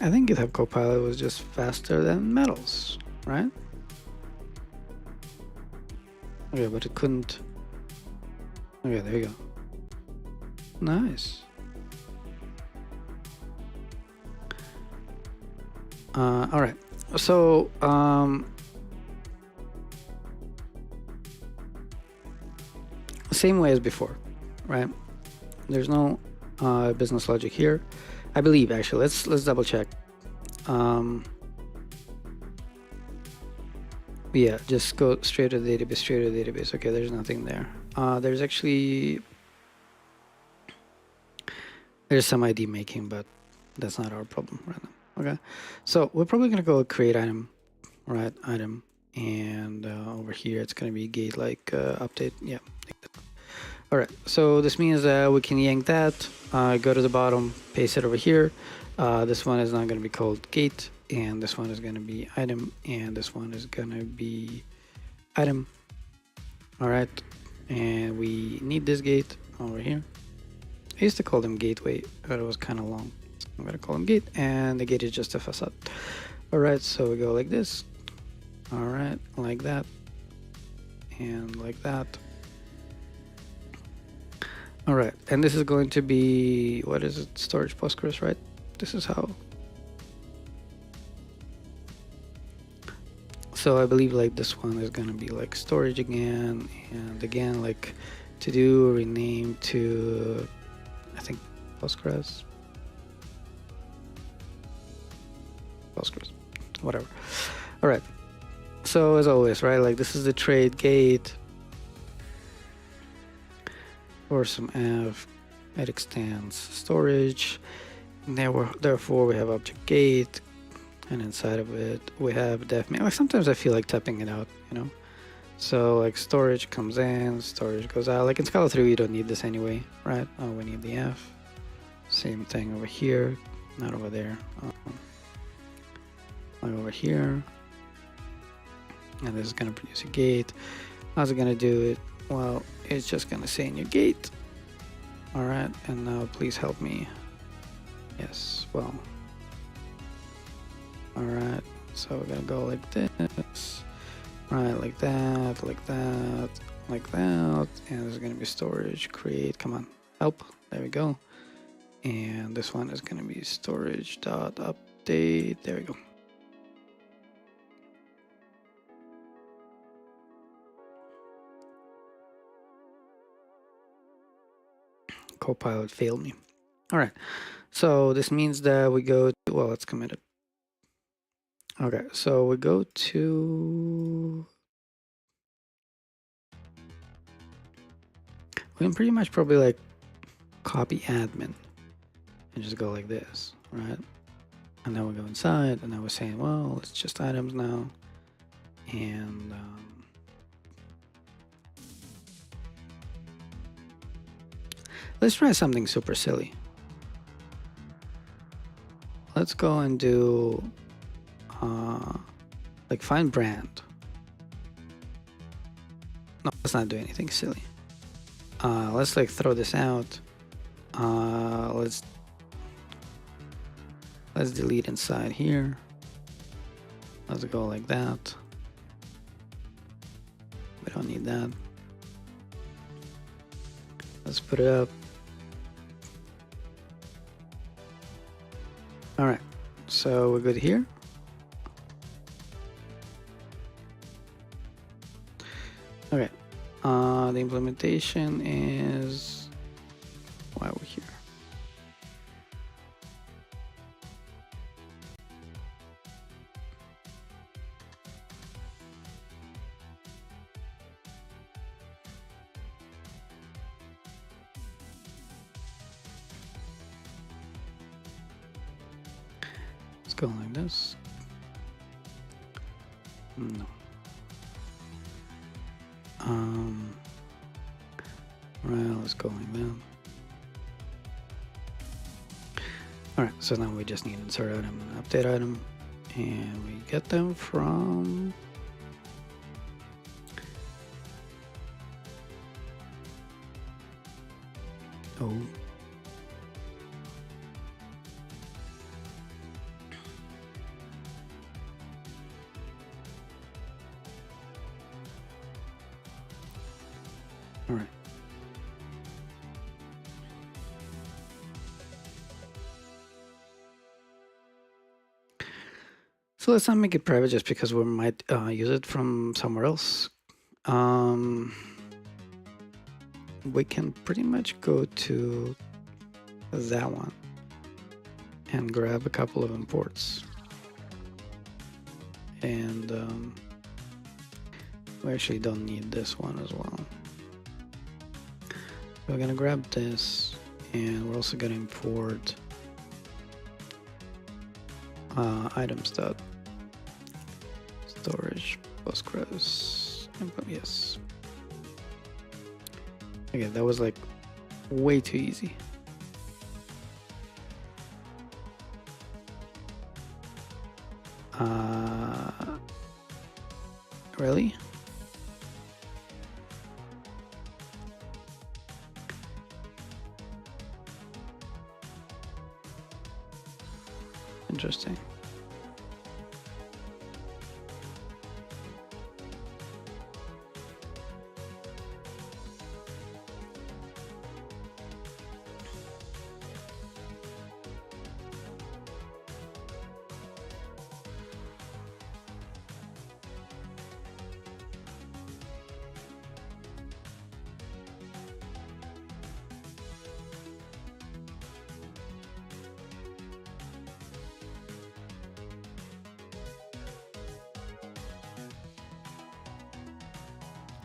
I think GitHub Copilot was just faster than Metals, right? Okay, but it couldn't. Okay, there you go. Nice. All right. So, same way as before, right? There's no business logic here. I believe actually. Let's double check. Yeah, just go straight to the database. Okay, there's nothing there. There's actually some ID making, but that's not our problem right now. Okay, so we're probably gonna go create item, right? Item, and over here it's gonna be gate like update. Yeah. All right, so this means that we can yank that, go to the bottom, paste it over here. This one is not going to be called gate, and this one is going to be item, and this one is going to be item. All right, and we need this gate over here. I used to call them gateway, but it was kind of long. So I'm going to call them gate, and the gate is just a facade. All right, so we go like this. All right, like that, and like that. All right, and this is going to be, what is it? Storage Postgres, right? This is how. So I believe like this one is going to be like storage again, and again, like to do rename to, I think, Postgres, whatever. All right. So as always, right? Like this is the trade gate. Or some f, it extends storage. Therefore, we have object gate, and inside of it, we have def main. Like sometimes I feel like typing it out, you know. So like storage comes in, storage goes out. Like in Scala 3, we don't need this anyway, right? Oh, we need the f. Same thing over here, not over there. Like over here, and this is gonna produce a gate. How's it gonna do it? Well, it's just gonna say new gate. All right, and now please help me. Yes, well. All right, so we're gonna go like this. Right, like that, like that, like that. And there's gonna be storage, create, come on, help, there we go. And this one is gonna be storage dot update, there we go. Copilot failed me. All right, so this means that we go to, well, let's commit it. Okay, so we go to, we can pretty much probably like copy admin and just go like this, right? And then we go inside, and then we're saying, well, it's just items now, and let's try something super silly. Let's go and do like find brand. No, let's not do anything silly. Let's like throw this out. Let's delete inside here. Let's go like that. We don't need that. Let's put it up. All right, so we're good here. Okay, the implementation is why we're here. Let's go like this. No. Right, let's go like that. Alright, so now we just need insert item and update item, and we get them from alright. So let's not make it private just because we might use it from somewhere else. We can pretty much go to that one and grab a couple of imports. And we actually don't need this one as well. So we're gonna grab this, and we're also gonna import items dot storage Postgres input. Yes. Okay, that was like way too easy. Really? Interesting.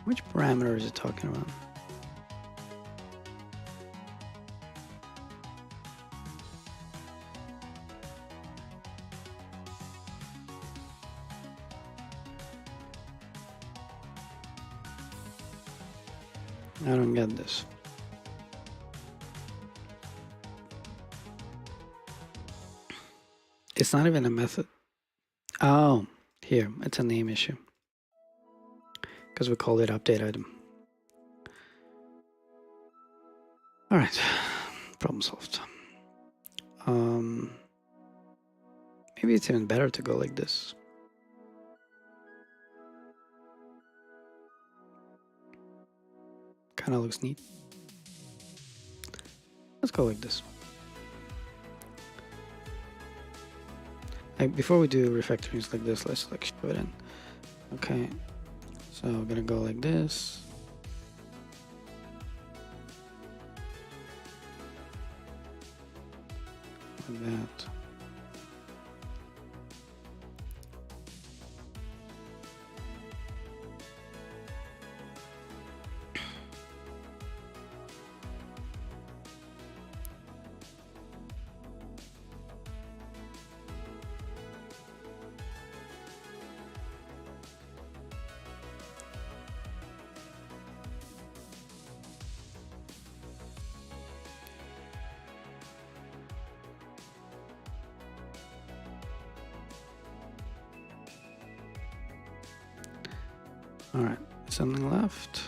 Which parameter is it talking about? I don't get this. It's not even a method. Oh, here, it's a name issue. Because we called it update item. All right, problem solved. Maybe it's even better to go like this. Kind of looks neat. Let's go like this. Like before we do refactorings like this, let's like shove it in. Okay, so we're gonna go like this. Like that. All right, something left.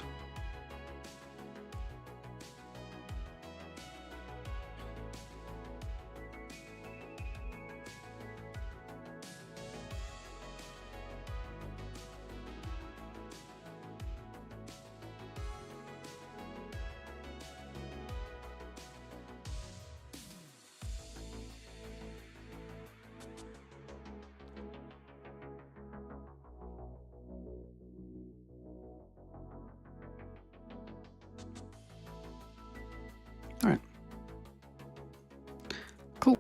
All right. Cool.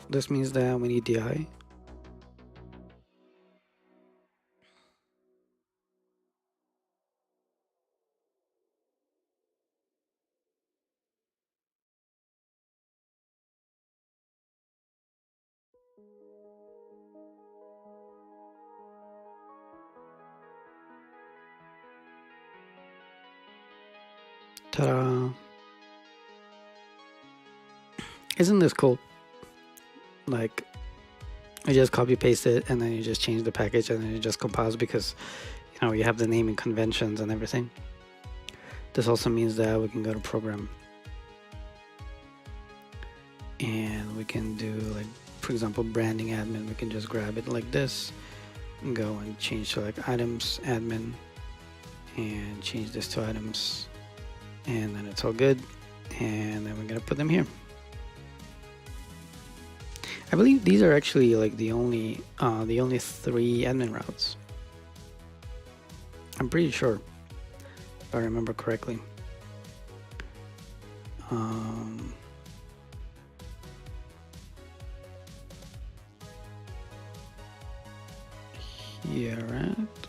This means that we need DI. Ta-da. Isn't this cool? Like, you just copy paste it and then you just change the package and then it just compiles because, you know, you have the naming conventions and everything. This also means that we can go to program and we can do, like, for example, branding admin. We can just grab it like this and go and change to like items admin and change this to items, and then it's all good. And then we're gonna put them here. I believe these are actually like the only 3 admin routes. I'm pretty sure, if I remember correctly. Here at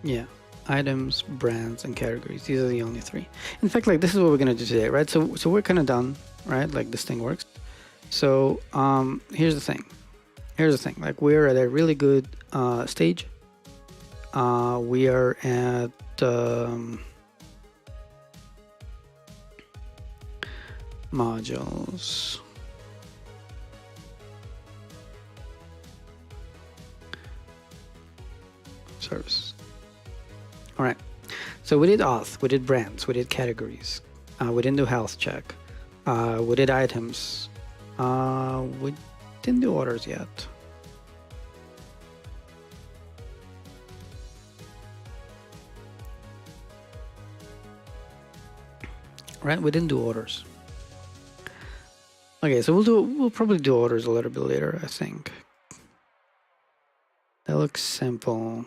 yeah, items, brands, and categories. These are the only 3. In fact, like, this is what we're gonna do today, right? So we're kind of done, right? Like, this thing works. So here's the thing. Like, we're at a really good stage. We are at modules. Services. All right. So we did auth, we did brands, we did categories, we didn't do health check, we did items, we didn't do orders yet. Right, we didn't do orders. Okay, so we'll probably do orders a little bit later, I think. That looks simple.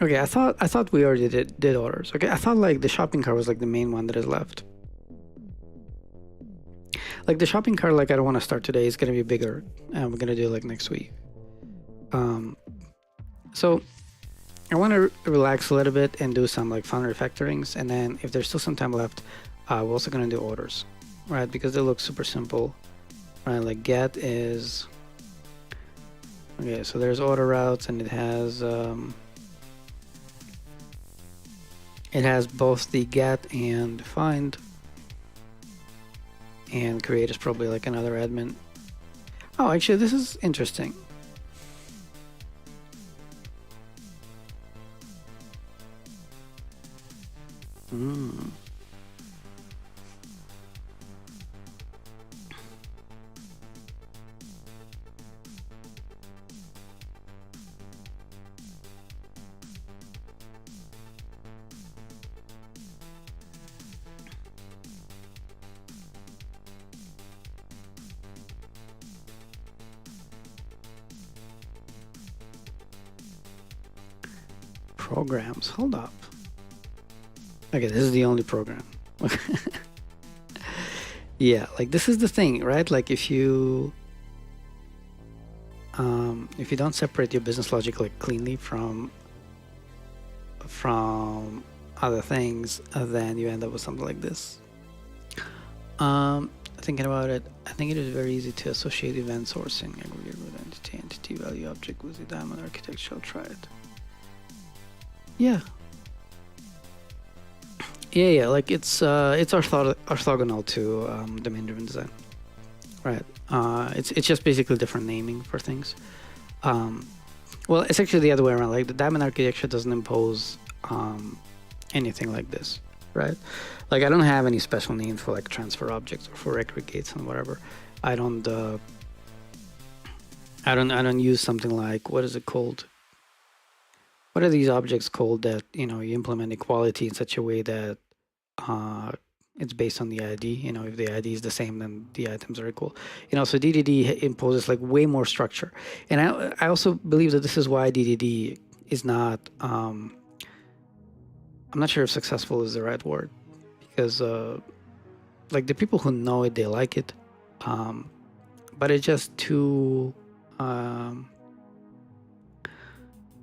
Okay, I thought we already did orders. Okay, I thought like the shopping cart was like the main one that is left. Like the shopping cart, like I don't want to start today. It's gonna be bigger, and we're gonna do it like next week. So I want to relax a little bit and do some like fun refactorings, and then if there's still some time left, we're also gonna do orders, right? Because they look super simple, right? Like get is okay. So there's order routes, and it has both the get and find, and create is probably like another admin. Oh, actually, this is interesting. Programs, hold up. Okay, this is the only program. Yeah, like this is the thing, right? Like if you don't separate your business logic like cleanly from other things, then you end up with something like this. Thinking about it, I think it is very easy to associate event sourcing, aggregate with entity value object with the diamond architecture. I'll try it. Yeah, Yeah. Like it's orthogonal to domain-driven design, right? It's just basically different naming for things. Well, it's actually the other way around. Like the diamond architecture doesn't impose anything like this, right? Like I don't have any special names for like transfer objects or for aggregates and whatever. I don't. I don't use something like, what is it called? What are these objects called that you implement equality in such a way that it's based on the ID. If the ID is the same, then the items are equal. So DDD imposes like way more structure, and I also believe that this is why DDD is not. I'm not sure if successful is the right word, because like the people who know it, they like it, but it's just too.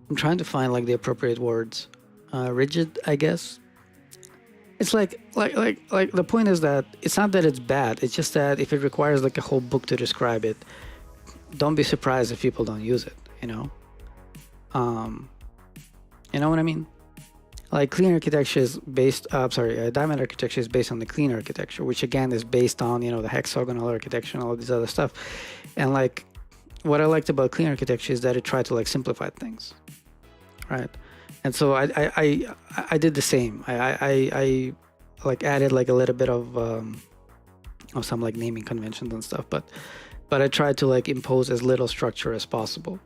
I'm trying to find like the appropriate words. Rigid, I guess. It's like the point is that it's not that it's bad. It's just that if it requires like a whole book to describe it, don't be surprised if people don't use it. You know what I mean? Like clean architecture is based. Diamond architecture is based on the clean architecture, which again is based on the hexagonal architecture and all this other stuff. And like, what I liked about clean architecture is that it tried to like simplify things, right? And so I did the same. I like added like a little bit of some like naming conventions and stuff, but I tried to like impose as little structure as possible,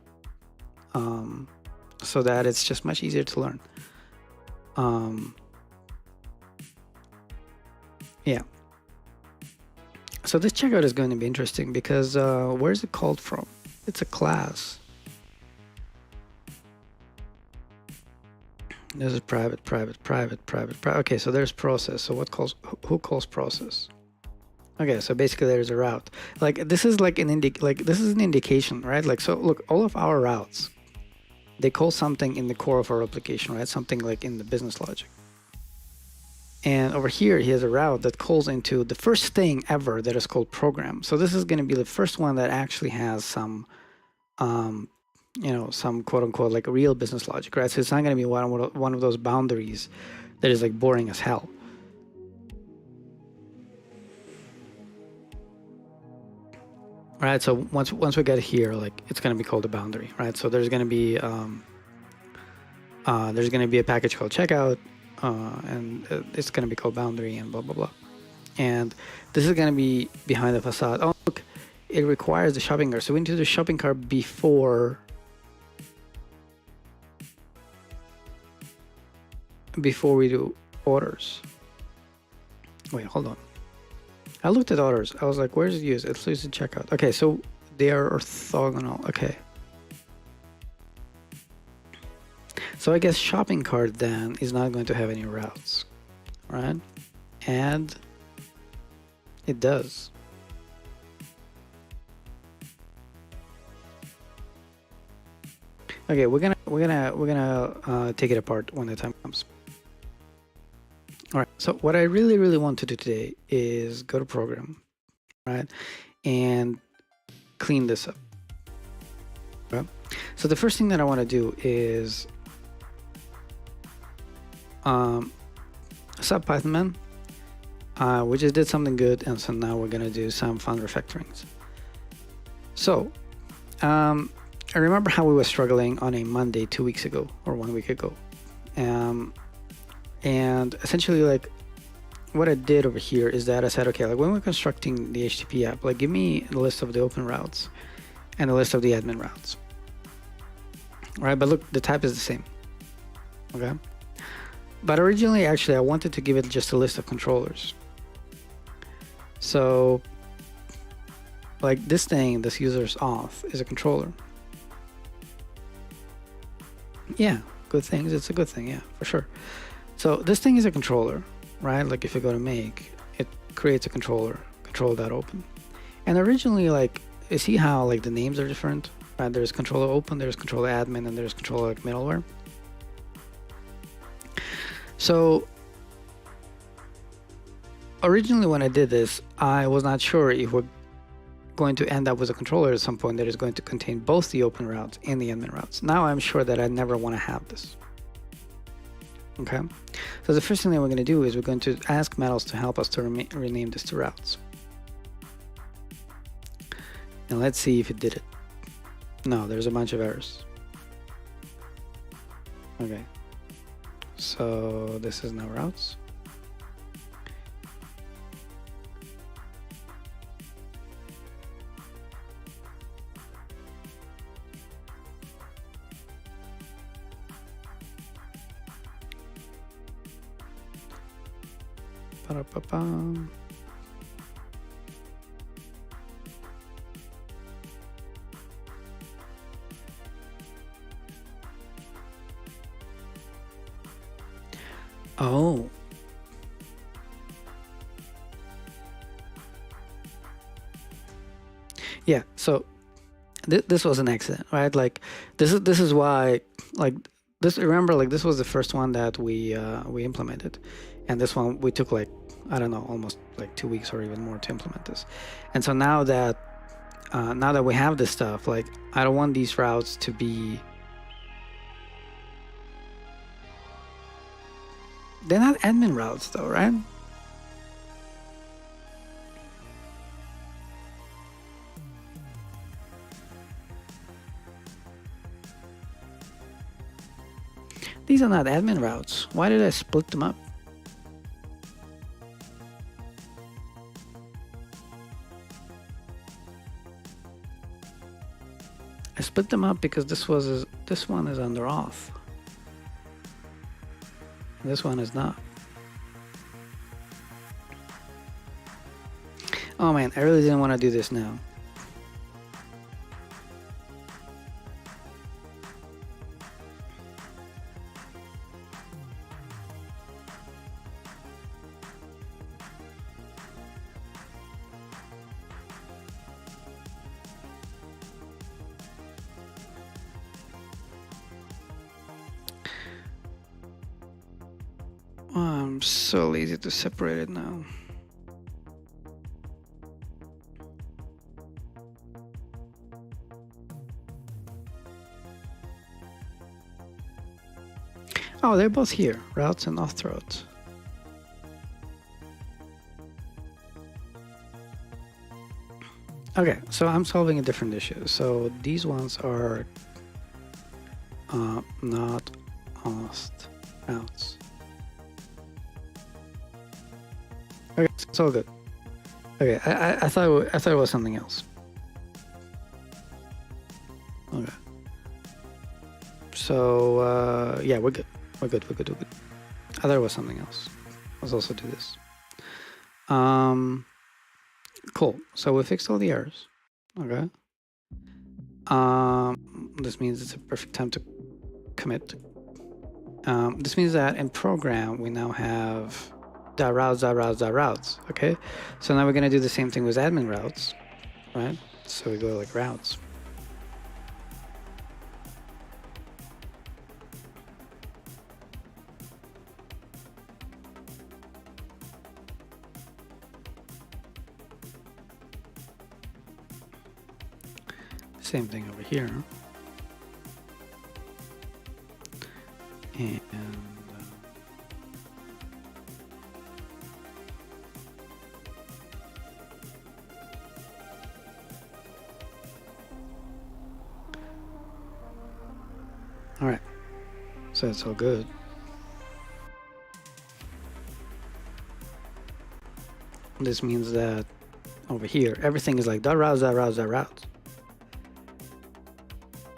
so that it's just much easier to learn. Yeah. So this checkout is going to be interesting because where is it called from? It's a class. This is private. Okay, so there's process. So who calls process? Okay, so basically there's a route. Like this is like this is an indication, right? Like, so look, all of our routes, they call something in the core of our application, right? Something like in the business logic. And over here, he has a route that calls into the first thing ever that is called program. So this is going to be the first one that actually has some, some quote unquote like a real business logic, right? So it's not going to be one of those boundaries that is like boring as hell. Right. So once we get here, like it's going to be called a boundary, right? So there's going to be a package called checkout. And it's going to be called boundary and blah, blah, blah. And this is going to be behind the facade. Oh, look, it requires the shopping cart. So we need to do the shopping cart before we do orders. Wait, hold on. I looked at orders. I was like, where's it used? It's used in checkout. Okay, so they are orthogonal. Okay. So I guess shopping cart then is not going to have any routes, right? And it does. Okay, we're gonna take it apart when the time comes. All right. So what I really want to do today is go to program, right, and clean this up. Okay? So the first thing that I want to do is sub Python man, we just did something good, and so now we're gonna do some fun refactorings. So I remember how we were struggling on a Monday 2 weeks ago or 1 week ago, and essentially like what I did over here is that I said, okay, like when we're constructing the HTTP app, like give me the list of the open routes and the list of the admin routes, right? But look, the type is the same, okay? But originally, actually, I wanted to give it just a list of controllers. So, like this thing, this user's auth is a controller. Yeah, good things. It's a good thing, yeah, for sure. So this thing is a controller, right? Like if you go to make, it creates a controller, control.open. And originally, like, you see how like the names are different, right? There's controller open, there's controller admin, and there's controller like middleware. So originally when I did this, I was not sure if we're going to end up with a controller at some point that is going to contain both the open routes and the admin routes. Now I'm sure that I never want to have this. Okay, so the first thing that we're going to do is we're going to ask Metals to help us to rename this to routes. And let's see if it did it. No, there's a bunch of errors. Okay, so this is now routes. Ba-da-ba-bum. Oh. Yeah, so this was an accident, right? Like this is why, like this, remember, like this was the first one that we implemented, and this one we took like, I don't know, almost like 2 weeks or even more to implement this. And so now that we have this stuff, like I don't want these routes to be, they're not admin routes though, right? These are not admin routes. Why did I split them up? I split them up because this one is under auth. This one is not. Oh man, I really didn't want to do this now. Oh, I'm so lazy to separate it now. Oh, they're both here, routes and auth routes. Okay, so I'm solving a different issue. So these ones are not auth routes. Okay, it's all good. Okay, I thought it was something else. Okay. So yeah, we're good. We're good. I thought it was something else. Let's also do this. Cool. So we fixed all the errors. Okay. This means it's a perfect time to commit. This means that in program we now have routes. Okay. So now we're gonna do the same thing with admin routes, right? So we go like routes. Same thing over here. And all right, so it's all good. This means that over here, everything is like routes.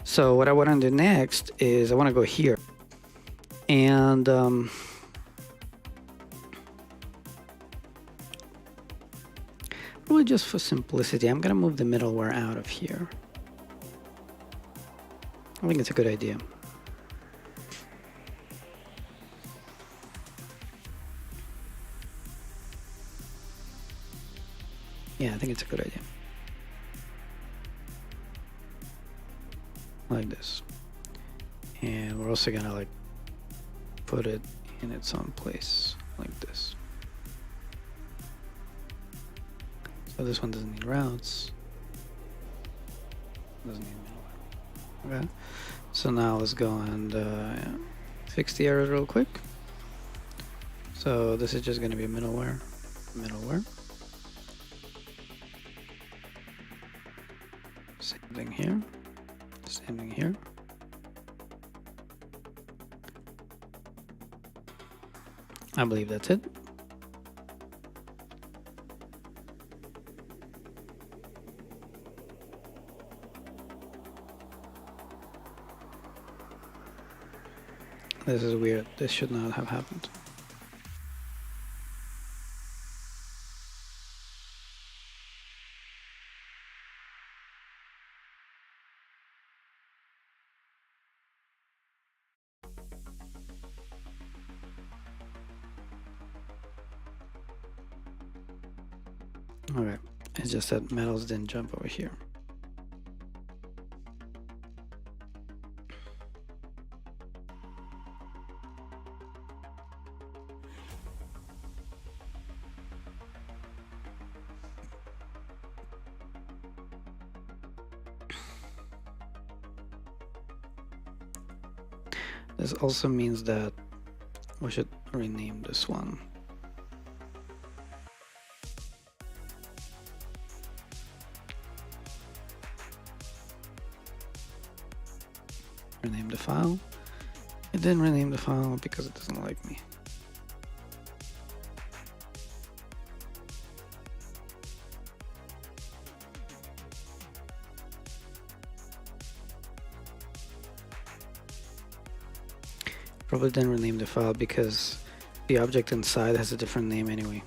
So what I want to do next is I want to go here, and probably just for simplicity, I'm gonna move the middleware out of here. I think it's a good idea. Yeah, I think it's a good idea. Like this. And we're also gonna like put it in its own place like this. So this one doesn't need routes. Doesn't need middleware. Okay. So now let's go and fix the errors real quick. So this is just going to be middleware. Same thing here. Same thing here. I believe that's it. This is weird. This should not have happened. Okay, it's just that metals didn't jump over here. This also means that we should rename this one. Rename the file. It didn't rename the file because it doesn't like me. Probably didn't rename the file because the object inside has a different name anyway.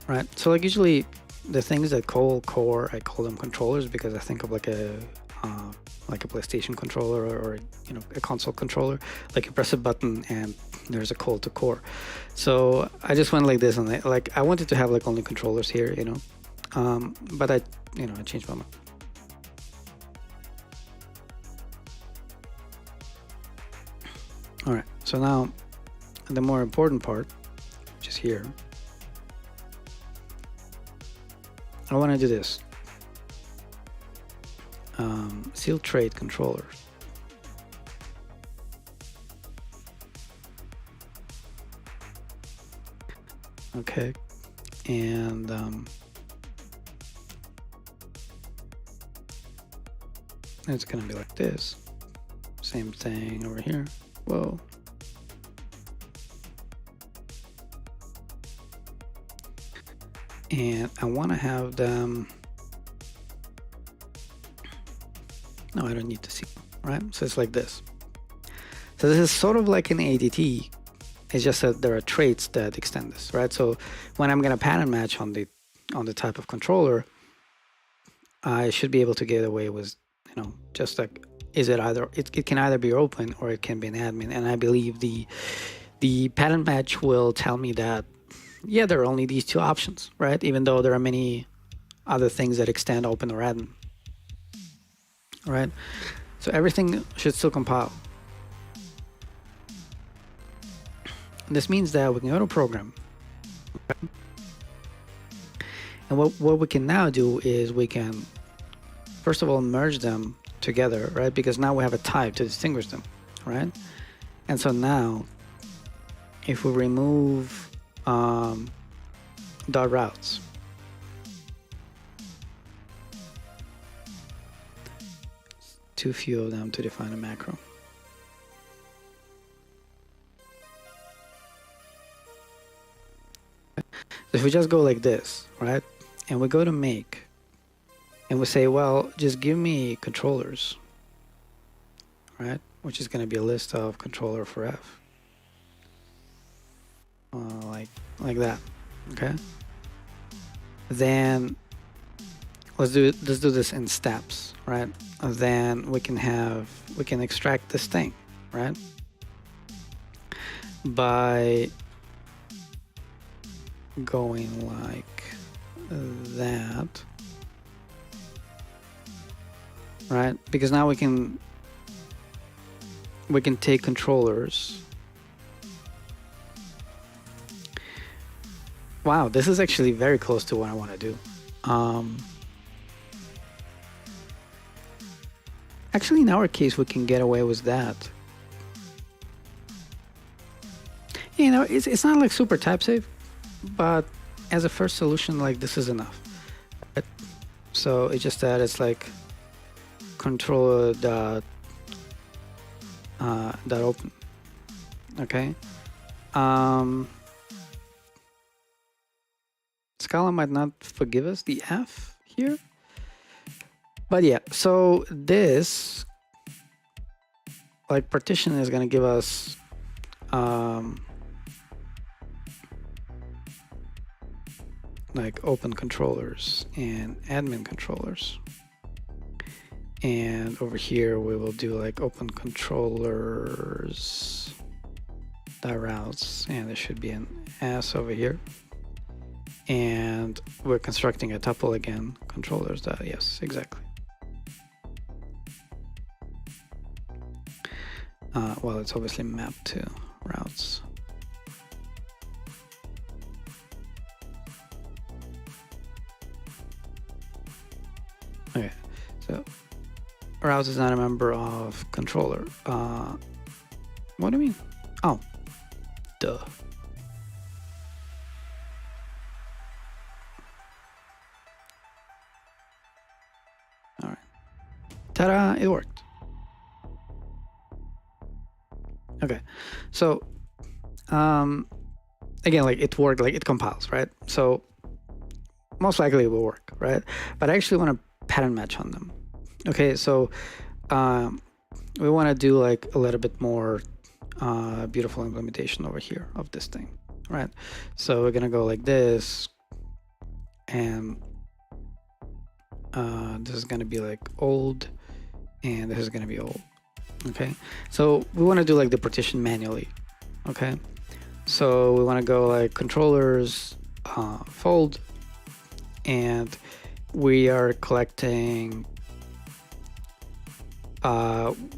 Right, so like usually the things that call core, I call them controllers because I think of like a PlayStation controller or you know, a console controller. Like you press a button and there's a call to core. So I just went like this, and I wanted to have like only controllers here, you know, but I changed my mind. All right, so now the more important part, which is here, I want to do this. Seal trait controllers. Okay, and it's gonna be like this. Same thing over here. Whoa. And I want to have them. No, I don't need to see, right? So it's like this. So this is sort of like an ADT. It's just that there are traits that extend this, right? So when I'm going to pattern match on the type of controller, I should be able to get away with, you know, just like, is it either, it can either be open or it can be an admin. And I believe the pattern match will tell me that, yeah, there are only these two options, right? Even though there are many other things that extend open or admin, right? So everything should still compile. This means that we can go to program. Okay? And what we can now do is we can, first of all, merge them together, right? Because now we have a type to distinguish them, right? And so now, if we remove dot routes, too few of them to define a macro. So if we just go like this, right, and we go to make, and we say, well, just give me controllers, right, which is going to be a list of controller for F, like that, okay. Then let's do this in steps, right? Then we can extract this thing, right, by going like that, right? Because now we can take controllers. Wow, this is actually very close to what I want to do. Actually, in our case, we can get away with that. You know, it's not like super type safe, but as a first solution, like this is enough. Right? So it's just that it's like controller dot open. Okay. Scala might not forgive us the F here, but yeah. So this like partition is gonna give us like open controllers and admin controllers. And over here we will do like open controllers routes, and there should be an S over here. And we're constructing a tuple again, controllers. Yes, exactly. Well, it's obviously mapped to routes. Okay, so routes is not a member of controller. What do you mean? Oh, duh. All right. Ta-da! It worked. Okay, so again, like it worked, like it compiles, right? So most likely it will work, right? But I actually want to pattern match on them. Okay, so we want to do like a little bit more beautiful implementation over here of this thing, right? So we're gonna go like this, and this is gonna be like old, and this is gonna be old. Okay, so we want to do like the partition manually. Okay, so we want to go like controllers fold, and we are collecting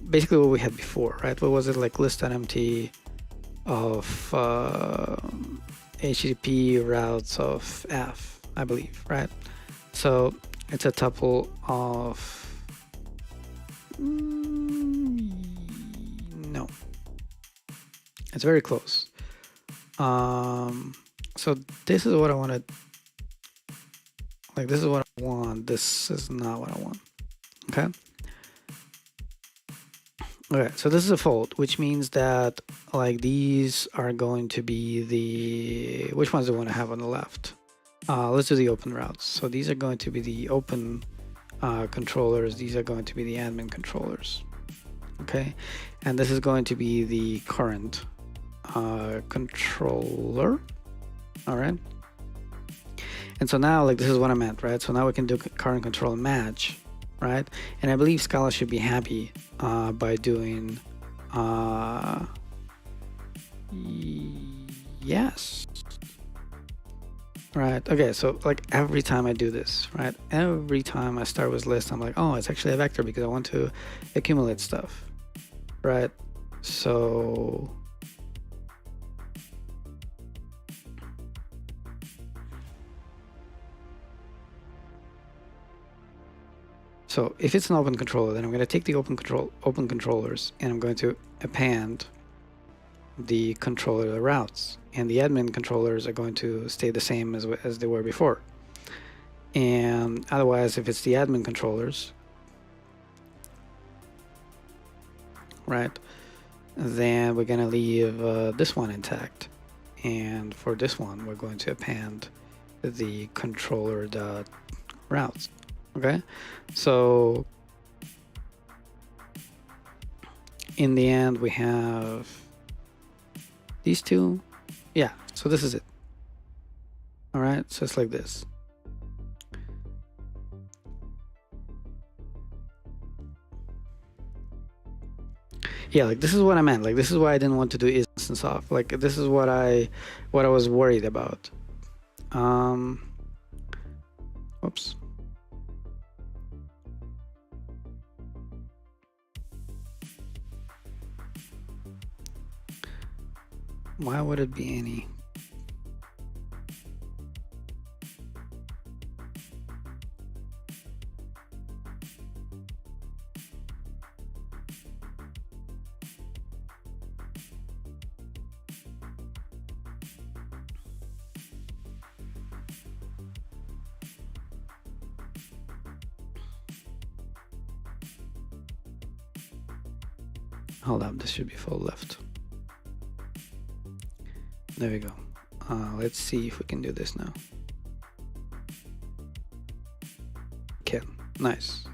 basically what we had before, right? What was it, like list.empty of HTTP routes of F, I believe, right? So it's a tuple of no, it's very close. So this is what I want to, like, this is what I want. This is not what I want. Okay. Okay, so this is a fold, which means that like these are going to be the, which ones do we want to have on the left? Let's do the open routes. So these are going to be the open controllers. These are going to be the admin controllers. Okay, and this is going to be the current controller. All right. And so now, like, this is what I meant, right? So now we can do current control match, right? And I believe Scala should be happy by doing yes. Right. Okay. So like every time I do this, right? Every time I start with list, I'm like, oh, it's actually a vector because I want to accumulate stuff, right? So if it's an open controller, then I'm going to take the open controllers, and I'm going to append the controller routes, and the admin controllers are going to stay the same as they were before. And otherwise, if it's the admin controllers, right, then we're going to leave this one intact, and for this one we're going to append the controller dot routes. Okay, so in the end we have these two. Yeah, so this is it. All right, so it's like this. Yeah, like this is what I meant. Like this is why I didn't want to do instance off. Like this is what I was worried about. Whoops. Why would it be any? Hold up, this should be fold left. There we go. Let's see if we can do this now. Can. Nice.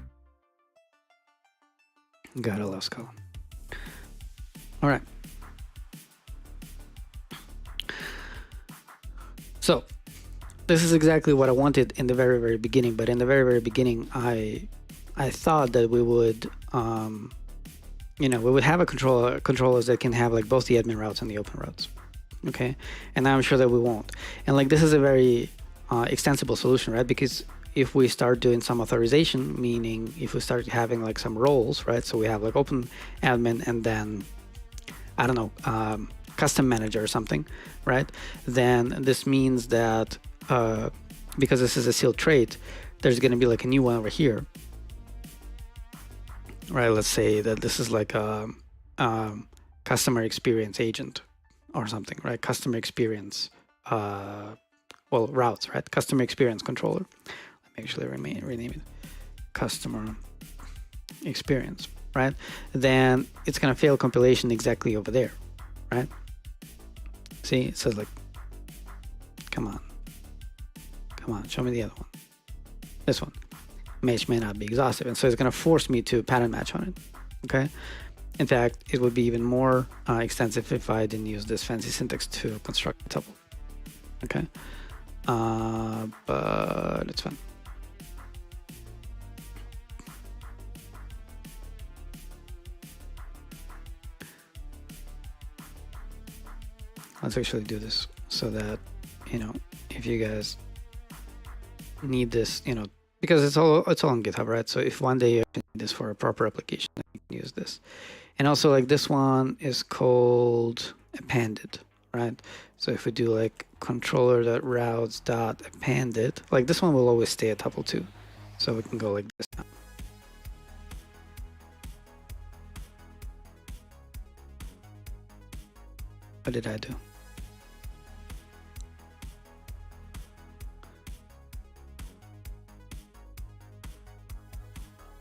Gotta love Scala. All right. So this is exactly what I wanted in the very, very beginning. But in the very, very beginning, I thought that we would, we would have controllers that can have like both the admin routes and the open routes. Okay, and now I'm sure that we won't. And like this is a very extensible solution, right? Because if we start doing some authorization, meaning if we start having like some roles, right? So we have like open admin and then I don't know, custom manager or something, right? Then this means that because this is a sealed trait, there's going to be like a new one over here, right? Let's say that this is like a customer experience agent or something, right? Customer experience, routes, right? Customer experience controller. Let me actually rename it customer experience, right? Then it's going to fail compilation exactly over there, right? See, it says like, come on, show me the other one. This one, match may not be exhaustive. And so it's going to force me to pattern match on it, okay? In fact, it would be even more extensive if I didn't use this fancy syntax to construct a tuple, okay? But it's fun. Let's actually do this so that, if you guys need this, because it's all on GitHub, right? So if one day you need this for a proper application, you can use this. And also like this one is called appended, right? So if we do like controller.routes.appended, like this one will always stay a tuple too. So we can go like this now. What did I do?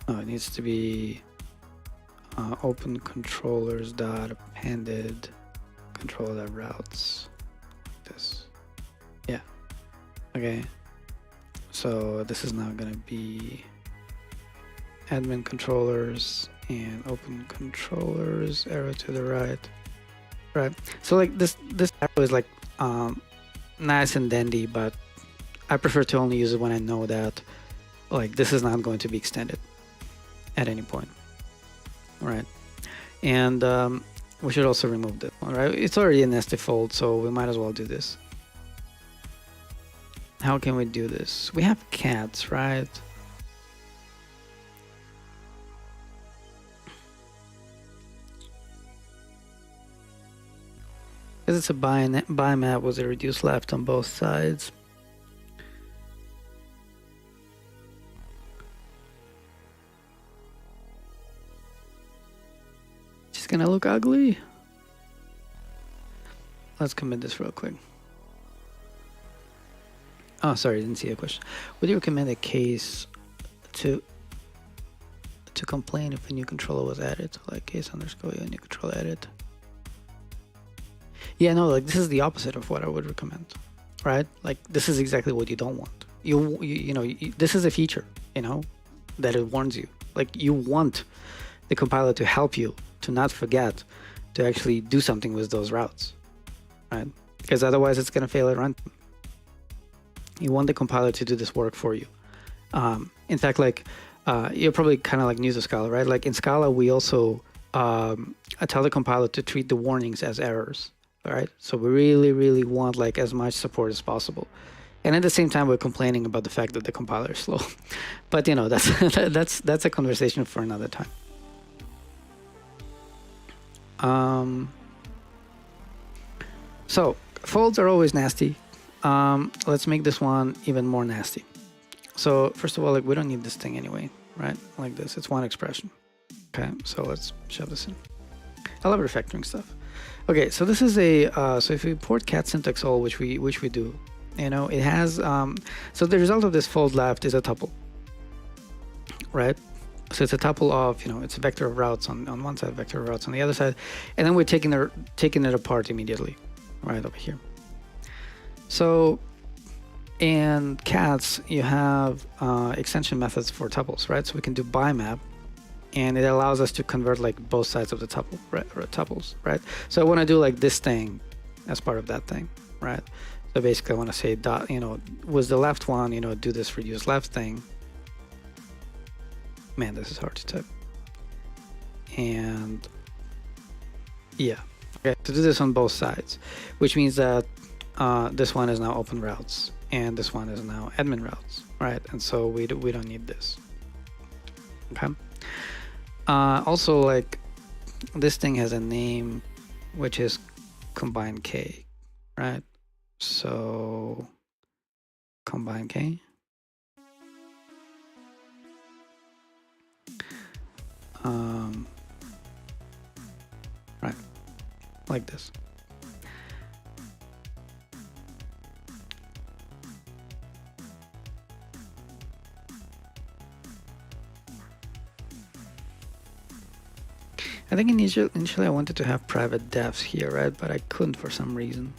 Oh, it needs to be open controllers dot appended controller routes. This, yeah. Okay. So this is now gonna be admin controllers and open controllers arrow to the right. Right. So like this arrow is like nice and dandy, but I prefer to only use it when I know that like this is not going to be extended at any point, right? And we should also remove this one, right? It's already a nested fold, so we might as well do this. How can we do this? We have cats, right? Because it's a buy map with a reduced left on both sides. It's gonna look ugly. Let's commit this real quick. Oh, sorry, didn't see a question. Would you recommend a case to complain if a new controller was added, like case underscore a new controller added? Yeah, no, like this is the opposite of what I would recommend, right? Like this is exactly what you don't want. This is a feature, that it warns you. Like you want the compiler to help you to not forget to actually do something with those routes, right? Because otherwise it's going to fail at runtime. You want the compiler to do this work for you. In fact, like you're probably kind of like new to Scala, right? Like in Scala, we also tell the compiler to treat the warnings as errors, right? So we really, really want like as much support as possible. And at the same time, we're complaining about the fact that the compiler is slow. But that's a conversation for another time. So folds are always nasty. Let's make this one even more nasty. So first of all, like we don't need this thing anyway, right? Like this, it's one expression. Okay, so let's shove this in. I love refactoring stuff. Okay, so this is so if we import cat syntax all, which we do, it has, so the result of this fold left is a tuple, right? So it's a tuple of, it's a vector of routes on one side, vector of routes on the other side, and then we're taking it apart immediately, right over here. So in cats, you have extension methods for tuples, right? So we can do bimap, and it allows us to convert like both sides of the tuple, right, or tuples, right? So I want to do like this thing as part of that thing, right? So basically I want to say dot, was the left one, do this reduce left thing. Man, this is hard to type. And yeah, okay, to do this on both sides, which means that this one is now open routes and this one is now admin routes, right? And so we don't need this. Okay. Also, like, this thing has a name which is combine K, right? So combine K. Right, like this. I think initially I wanted to have private defs here, right? But I couldn't for some reason.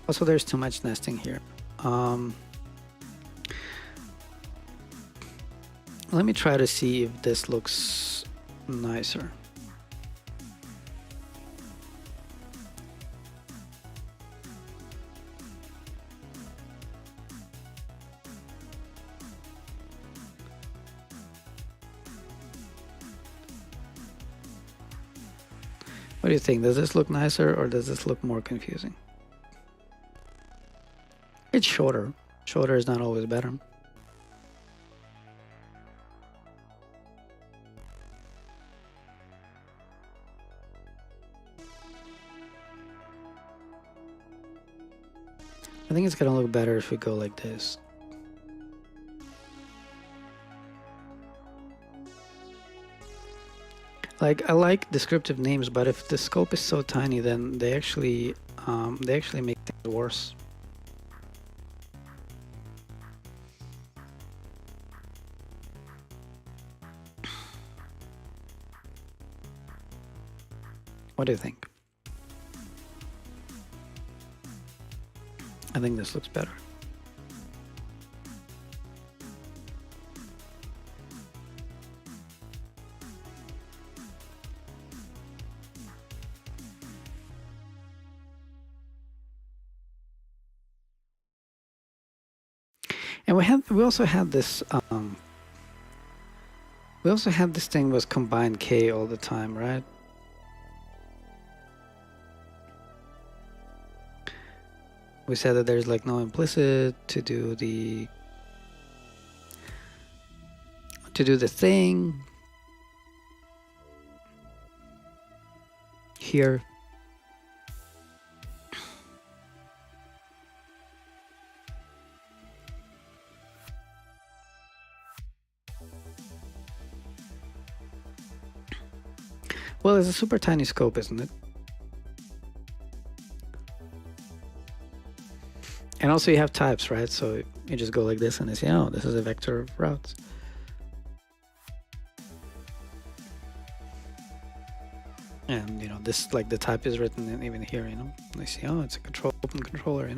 Also, there's too much nesting here. Let me try to see if this looks nicer. What do you think? Does this look nicer or does this look more confusing? It's shorter. Shorter is not always better. I think it's gonna look better if we go like this. Like, I like descriptive names, but if the scope is so tiny, then they actually make things worse. What do you think? I think this looks better. And we also had this thing was combined K all the time, right? We said that there's like no implicit to do the thing here. Well, it's a super tiny scope, isn't it? And also you have types, right? So you just go like this and you say, oh, this is a vector of routes. And this, like, the type is written in even here, and I see, oh, it's a open controller,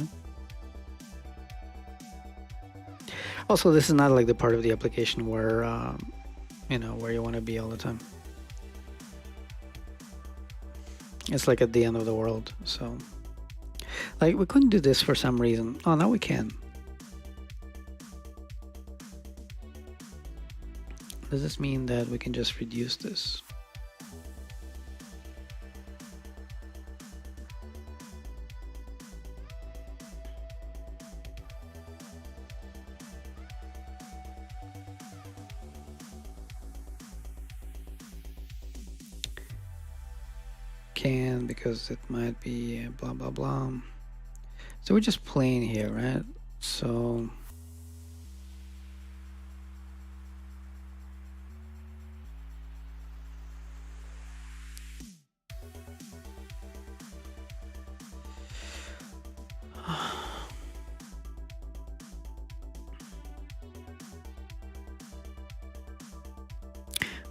Also, this is not like the part of the application where where you want to be all the time. It's like at the end of the world. So, like, we couldn't do this for some reason. Oh, now we can. Does this mean that we can just reduce this? Can, because it might be blah blah blah. So we're just playing here, right? So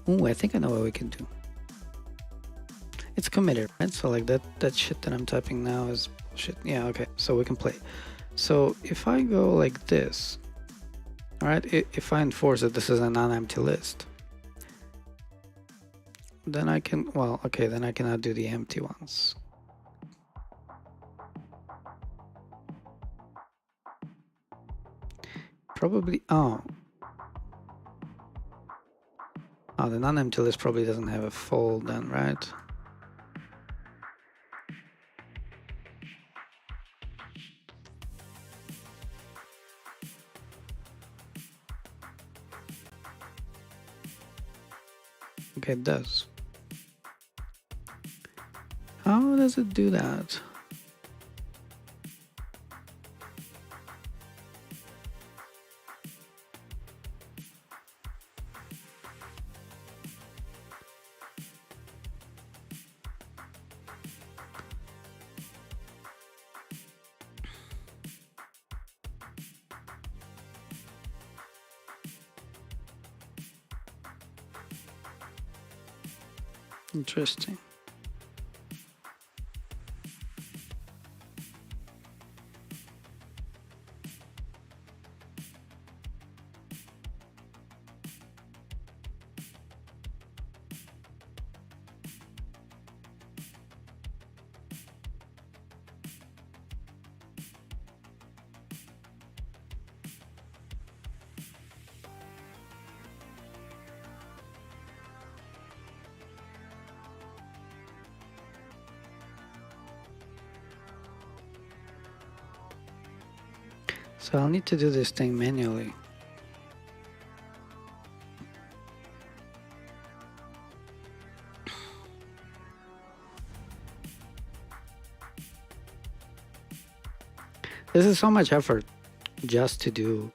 Ooh, I think I know what we can do. It's committed, right? So like that shit that I'm typing now is shit. Yeah, okay. So we can play. So if I go like this, all right, if I enforce that this is a non-empty list, then I can, well, okay, then I cannot do the empty ones. Probably, oh, the non-empty list probably doesn't have a fold then, right? Okay, it does. How does it do that? Interesting. So I'll need to do this thing manually. This is so much effort just to do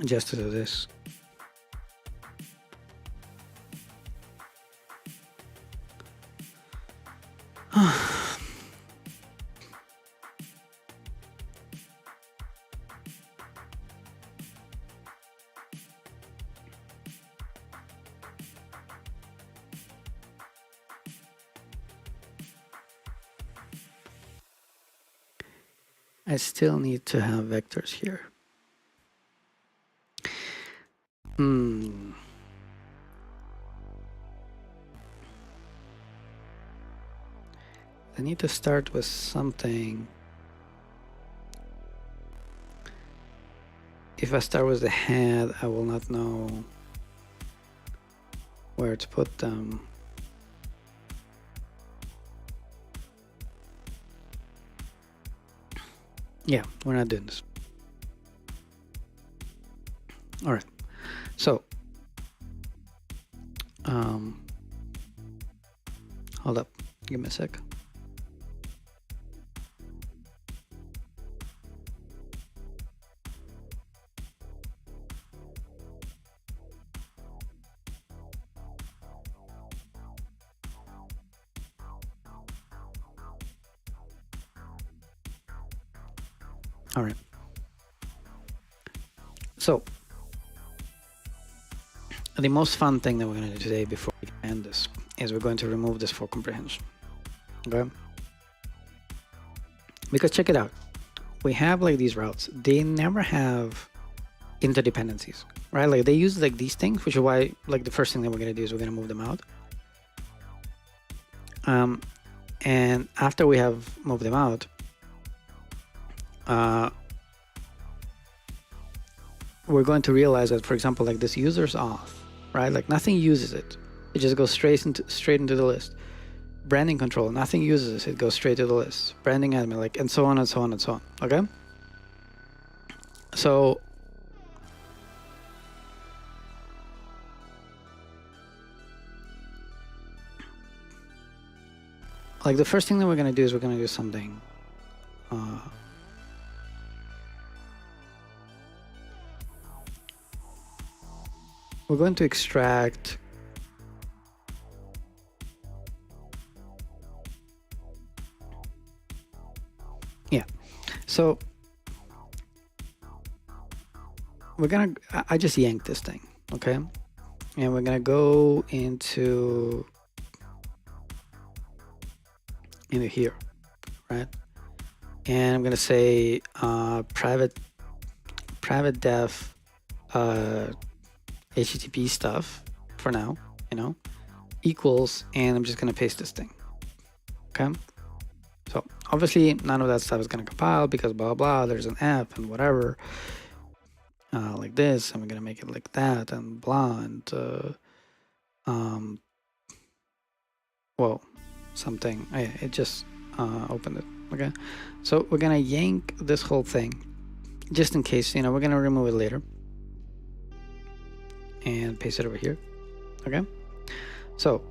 just to do this. I still need to have vectors here. I need to start with something. If I start with the head, I will not know where to put them. Yeah, we're not doing this. All right. So, hold up. Give me a sec. All right. So, the most fun thing that we're going to do today before we end this is we're going to remove this for comprehension. Okay? Because check it out. We have like these routes. They never have interdependencies, right? Like they use like these things, which is why like the first thing that we're going to do is we're going to move them out. And after we have moved them out, we're going to realize that, for example, like this user's off, right? Like nothing uses it. It just goes straight into the list. Branding control, nothing uses it. It goes straight to the list. Branding admin, like, and so on and so on and so on. Okay? So like the first thing that we're going to do is we're going to do something we're going to extract So we're gonna, I just yanked this thing, okay? And we're gonna go into here, right? And I'm gonna say private def HTTP stuff for now, equals, and I'm just gonna paste this thing. Okay. So obviously none of that stuff is gonna compile because blah blah. There's an F and whatever, like this, and we're gonna make it like that and blah and well, something. It just opened it. Okay. So we're gonna yank this whole thing, just in case. We're gonna remove it later and paste it over here. Okay. So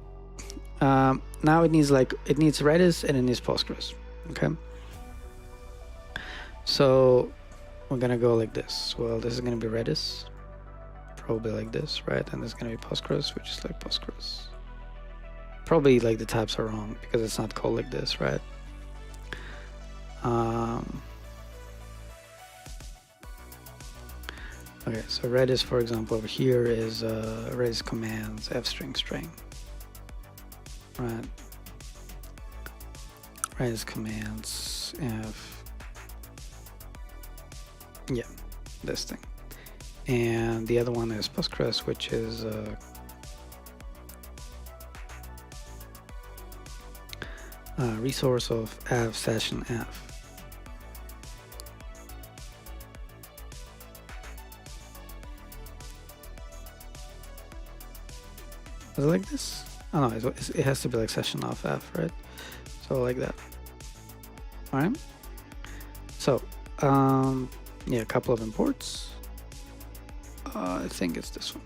now it needs Redis and it needs Postgres. Okay. So we're gonna go like this. Well, this is gonna be Redis, probably like this, right? And there's gonna be Postgres, which is like Postgres. Probably like the types are wrong because it's not called like this, right? Okay, so Redis, for example, over here is Redis commands f string, right? Redis commands f, yeah, this thing. And the other one is Postgres, which is resource of f session f. Is it like this? Oh no, it has to be like session of f, right? So like that. All right. So yeah, a couple of imports. I think it's this one.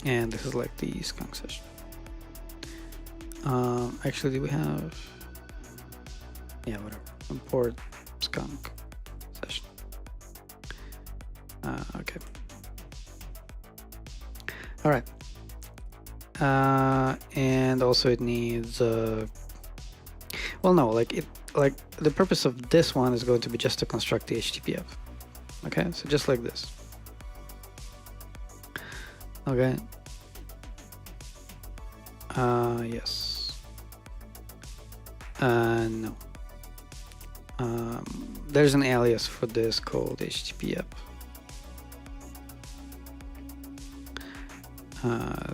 And this is like the skunk session. Actually, do we have? Yeah, whatever. Import skunk session. Okay. All right. And also it needs. Well, no, like the purpose of this one is going to be just to construct the HTTPF. Okay, so just like this. Okay. Yes. No. There's an alias for this called HTTPF.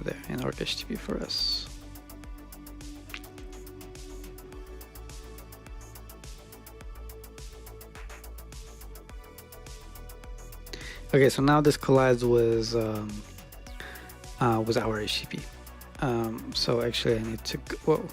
There in org HTTP for us. Okay, so now this collides with our HTTP. So actually I need to go,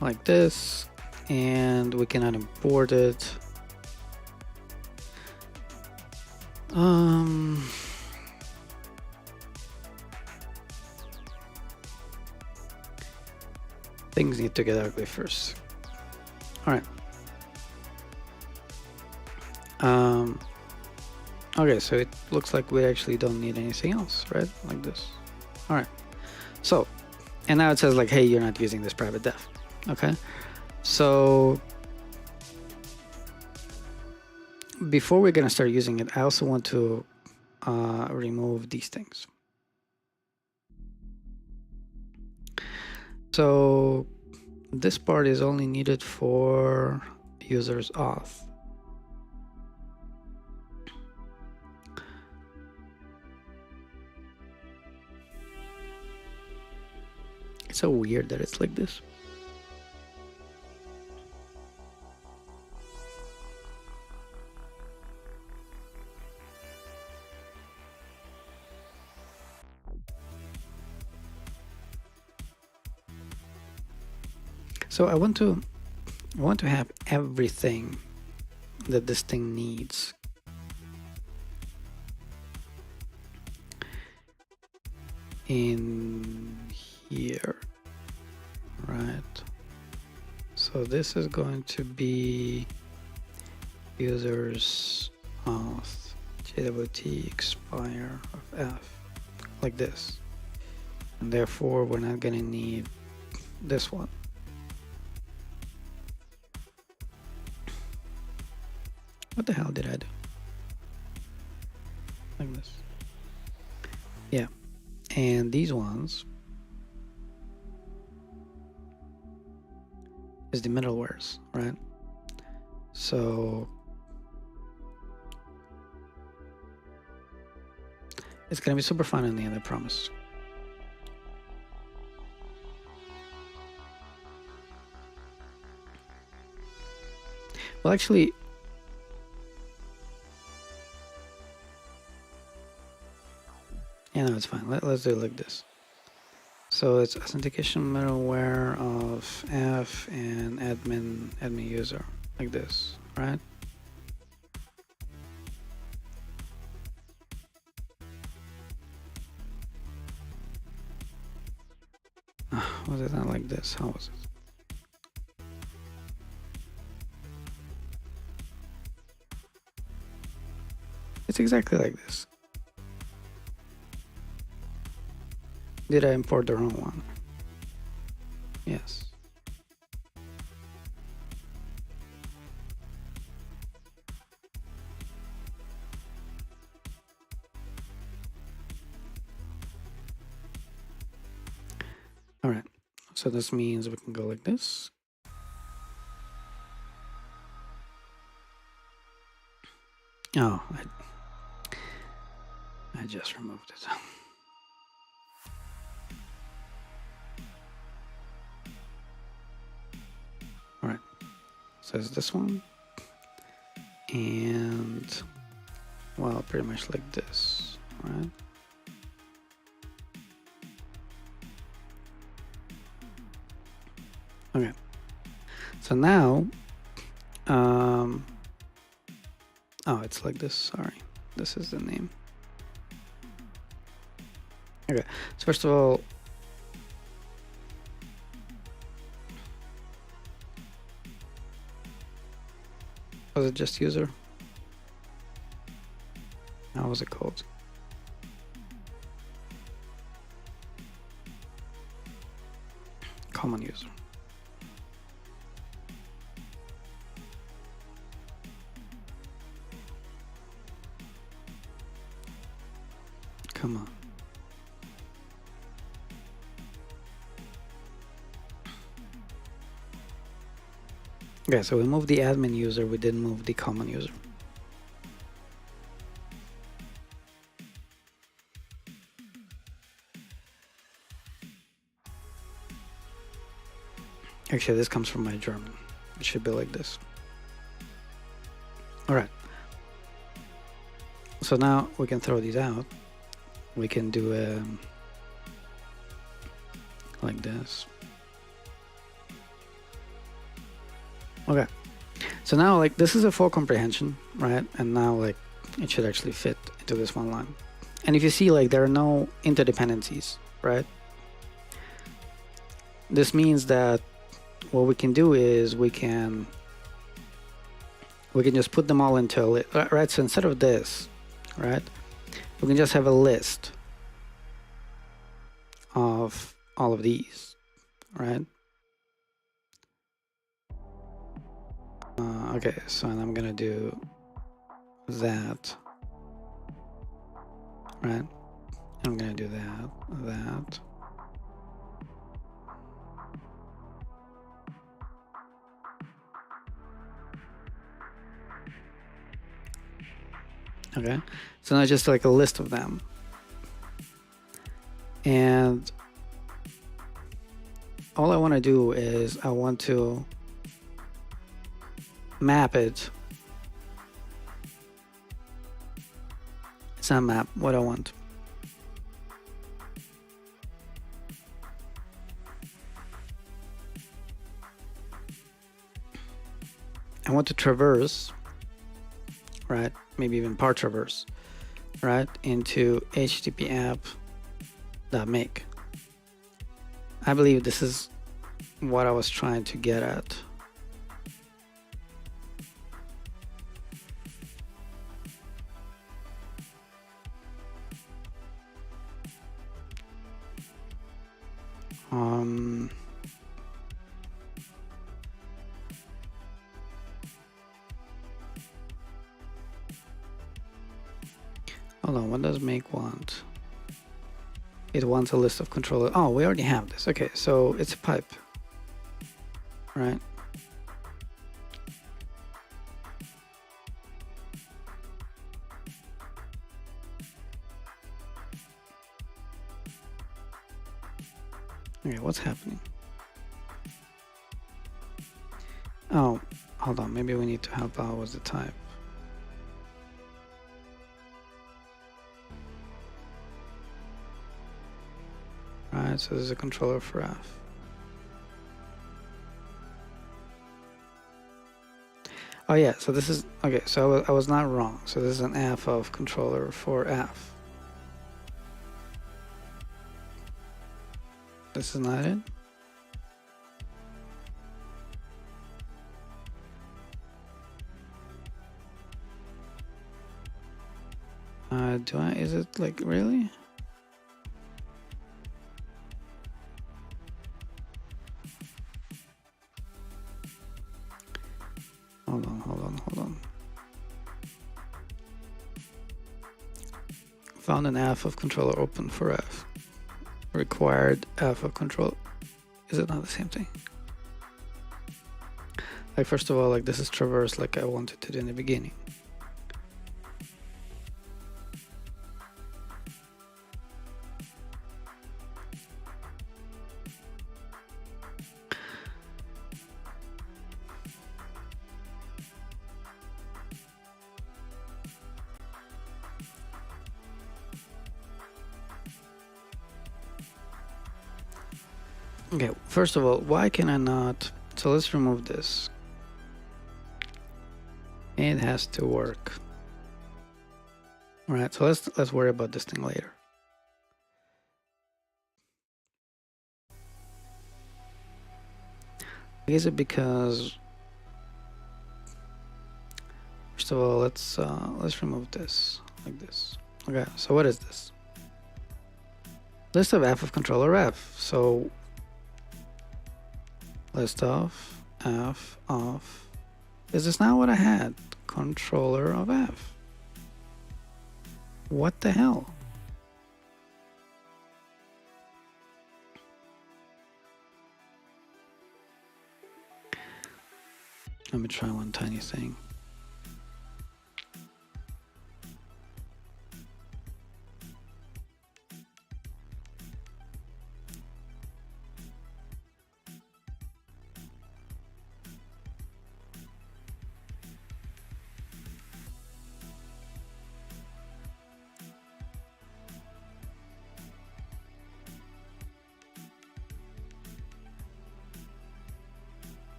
like this, and we cannot import it. Things need to get ugly first. All right. Okay, so it looks like we actually don't need anything else, right? Like this. All right. So, and now it says like, hey, you're not using this private def. Okay. So before we're gonna start using it, I also want to remove these things. So this part is only needed for users auth. It's so weird that it's like this. So I want to have everything that this thing needs. In here, right? So this is going to be users auth JWT expire of F, like this. And therefore, we're not going to need this one. What the hell did I do? Like this. Yeah. And these ones is the middlewares, right? So it's going to be super fun in the end, I promise. Well, actually, yeah, no, it's fine. Let's do it like this. So it's authentication middleware of F and admin user, like this, right? Was it not like this? How was it? It's exactly like this. Did I import the wrong one? Yes. All right. So this means we can go like this. Oh, I just removed it. All right. So it's this one. And, well, pretty much like this, right? Okay. So now, oh, it's like this. Sorry. This is the name. Okay. So first of all, was it just user? How was it called? Common user. Come on. Okay, so we moved the admin user, we didn't move the common user. Actually, this comes from my German. It should be like this. All right. So now we can throw these out. We can do like this. Okay. So now, like, this is a full comprehension, right? And now, like, it should actually fit into this one line. And if you see, like, there are no interdependencies, right? This means that what we can do is we can just put them all into a list, right? So instead of this, right, we can just have a list of all of these, right? Okay, so I'm gonna do that, right? I'm gonna do that. Okay, so now just like a list of them. And all I want to do is I want to map it. It's not map, what I want. I want to traverse, right? Maybe even part traverse, right? Into HTTP app.make. I believe this is what I was trying to get at, Um, Hold on, what does make want? It wants a list of controllers. Oh, we already have this. Okay, so it's a pipe, right? Okay, what's happening? Oh, hold on. Maybe we need to help out with the type. Right, so there's a controller for F. Oh yeah, so this is, okay, so I was not wrong. So this is an F of controller for F. This is not it? Is it like, really? Hold on. Found an F of controller open for F. Required F of control. Is it not the same thing? Like, first of all, like this is traverse like I wanted to do in the beginning. Okay, first of all, why can I not? So let's remove this. It has to work. All right, so let's worry about this thing later. Is it because? First of all, let's remove this like this. Okay, so what is this? List of F of controller F. So list of F of. Is this not what I had? Controller of F. What the hell? Let me try one tiny thing.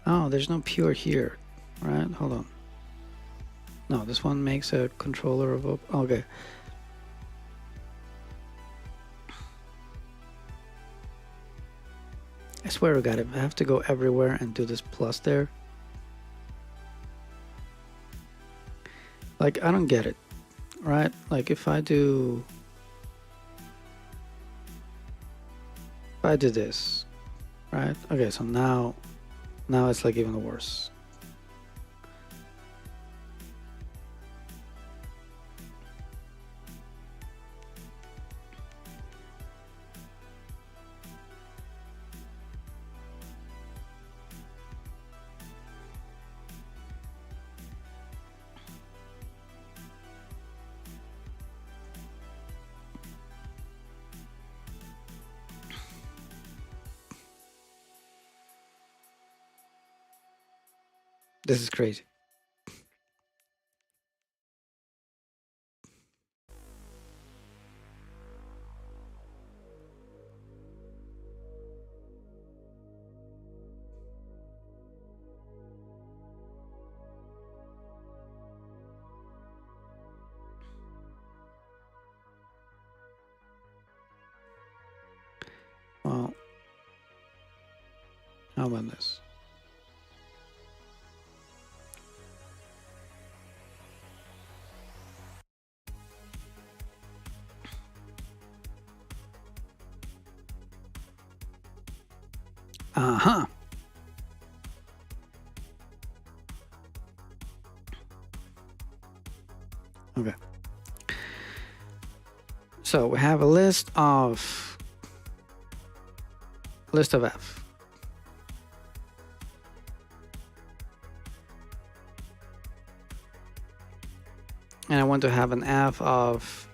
Oh, there's no pure here, right? Hold on. No, this one makes a controller of okay. I swear to God, if I have to go everywhere and do this plus there, like I don't get it, right? Like if I do this, right? Okay, so now it's like even worse. This is crazy. Well, how about this? Uh-huh. Okay. So we have a list of f. And I want to have an f of,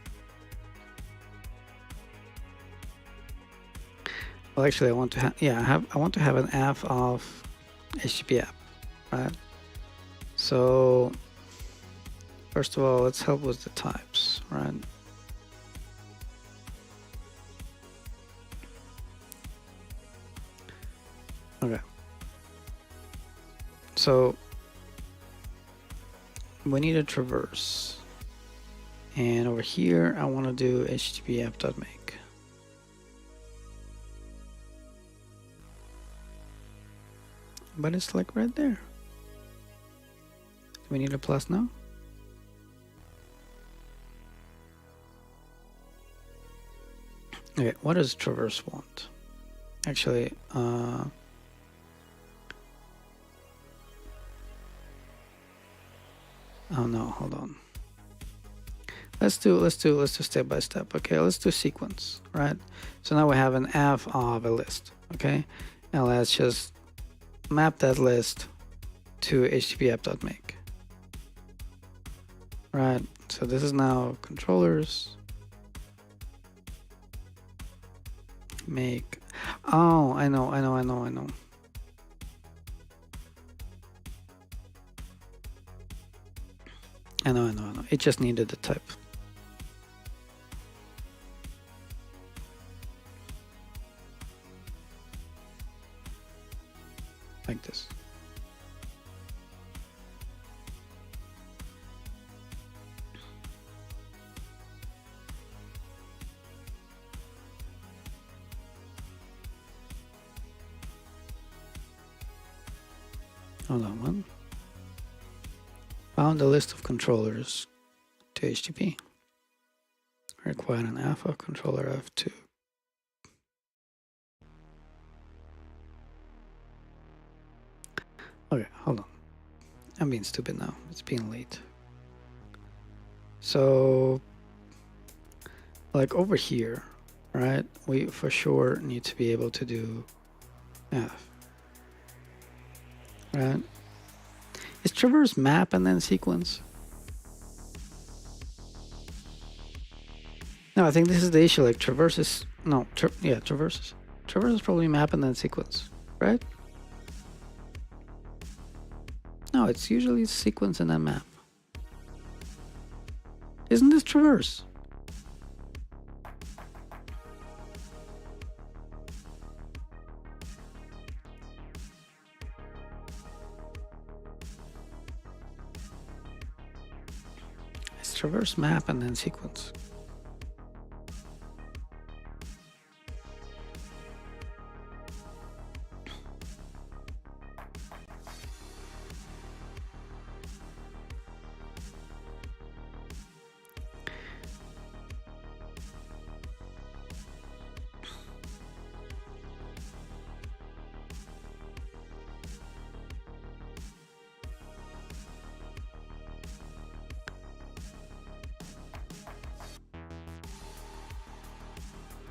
well, actually I want to have, yeah, I want to have an f of HTTP app, right? So first of all, let's help with the types, right? Okay. So we need a traverse. And over here, I want to do HTTP app.make. But it's like right there. Do we need a plus now? Okay, what does traverse want? Actually, oh no, hold on. Let's do step by step. Okay, let's do sequence, right? So now we have an f of a list. Okay, now let's just map that list to HTTP app.make. Right. So this is now controllers. Make. Oh, I know. It just needed the type. Like this. Hold on one. Found a list of controllers to HTTP. Require an alpha controller F2. Okay, hold on. I'm being stupid now. It's being late. So, like over here, right? We for sure need to be able to do F. Right? Is traverse map and then sequence? No, I think this is the issue. Like traverses, no, traverses. Traverse is probably map and then sequence, right? No, it's usually sequence and then map. Isn't this traverse? It's traverse, map, and then sequence.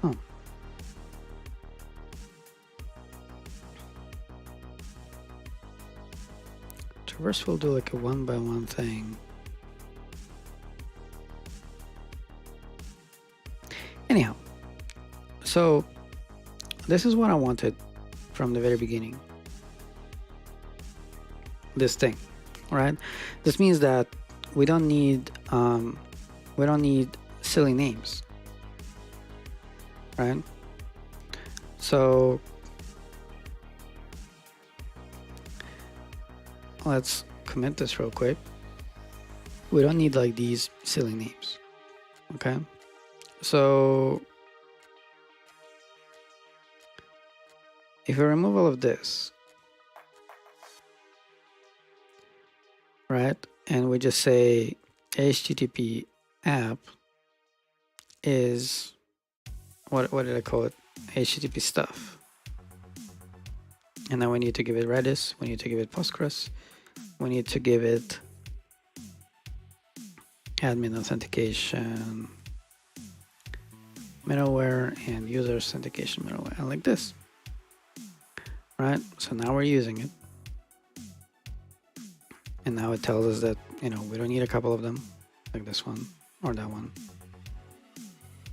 Oh. Traverse will do like a one-by-one thing. Anyhow, so this is what I wanted from the very beginning. This thing, right? This means that we don't need silly names, right? So let's commit this real quick. We don't need like these silly names, okay? So if we remove all of this, right, and we just say HTTP app is what did I call it? HTTP stuff. And then we need to give it Redis, we need to give it Postgres, we need to give it admin authentication middleware and user authentication middleware, and like this, right? So now we're using it, and now it tells us that, you know, we don't need a couple of them, like this one or that one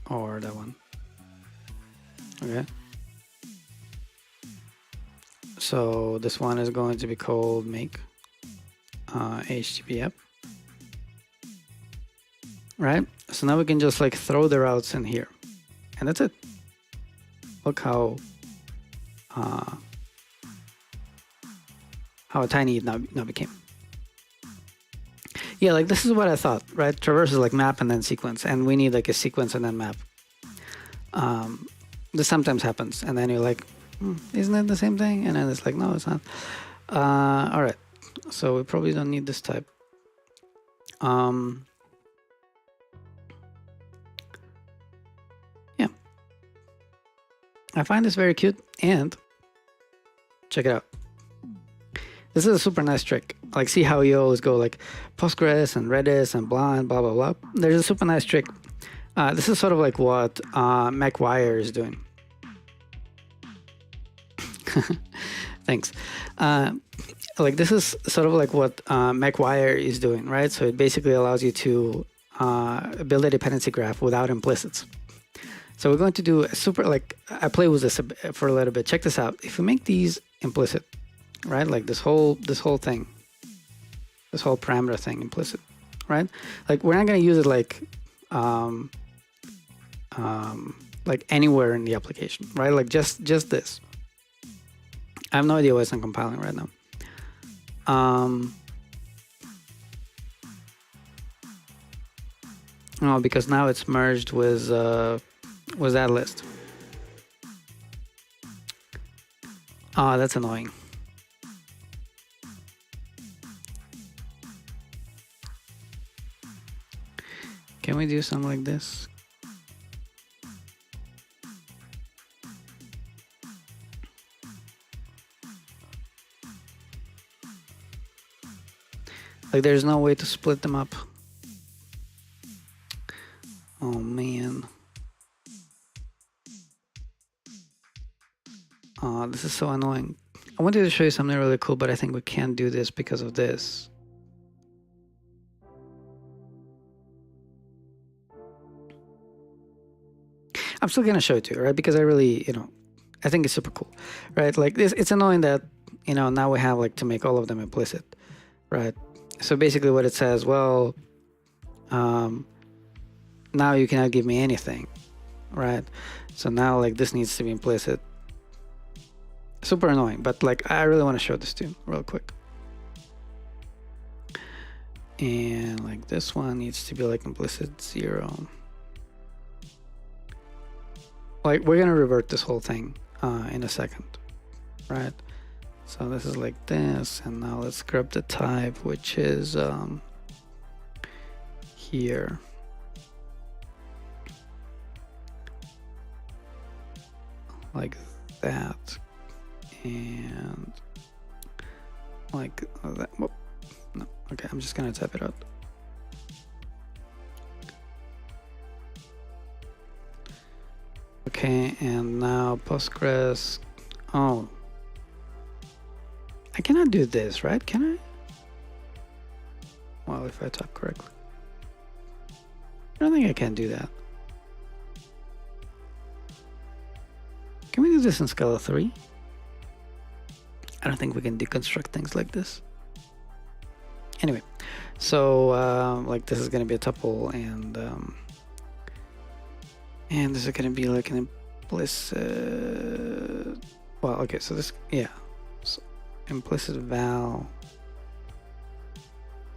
or that one. Okay, so this one is going to be called make HTTP app, right? So now we can just like throw the routes in here, and that's it. Look how tiny it now became. Yeah, like this is what I thought, right? Traverse is like map and then sequence, and we need like a sequence and then map. This sometimes happens, and then you're like, isn't it the same thing? And then it's like, no, it's not. All right, so we probably don't need this type. Yeah, I find this very cute, and check it out. This is a super nice trick. Like, see how you always go like Postgres and Redis and blah and blah blah blah. There's a super nice trick. This is sort of like what MacWire is doing. Thanks. Like this is sort of like what MacWire is doing, right? So it basically allows you to build a dependency graph without implicits. So we're going to do a super, like I play with this for a little bit. Check this out. If we make these implicit, right? Like this whole thing, this whole parameter thing implicit, right? Like we're not going to use it like anywhere in the application, right? Like just this. I have no idea why it's not compiling right now. Oh, because now it's merged with that list. Oh, that's annoying. Can we do something like this? Like there's no way to split them up. Oh man. Oh, this is so annoying. I wanted to show you something really cool, but I think we can't do this because of this. I'm still gonna show it to you, right? Because I really, I think it's super cool, right? Like this, it's annoying that, now we have like to make all of them implicit, right? So basically what it says, well, now you cannot give me anything, right? So now like this needs to be implicit. Super annoying, but like I really want to show this to you real quick. And like this one needs to be like implicit 0. Like we're gonna revert this whole thing in a second, right? So this is like this, and now let's grab the type, which is here. Like that, and like that. Whoop. No, okay, I'm just gonna type it out. Okay, and now Postgres. Oh, I cannot do this, right? Can I? Well, if I type correctly. I don't think I can do that. Can we do this in Scala 3? I don't think we can deconstruct things like this. Anyway, so like this is going to be a tuple, and this is going to be like an implicit. Well, okay, so this, yeah, so implicit val,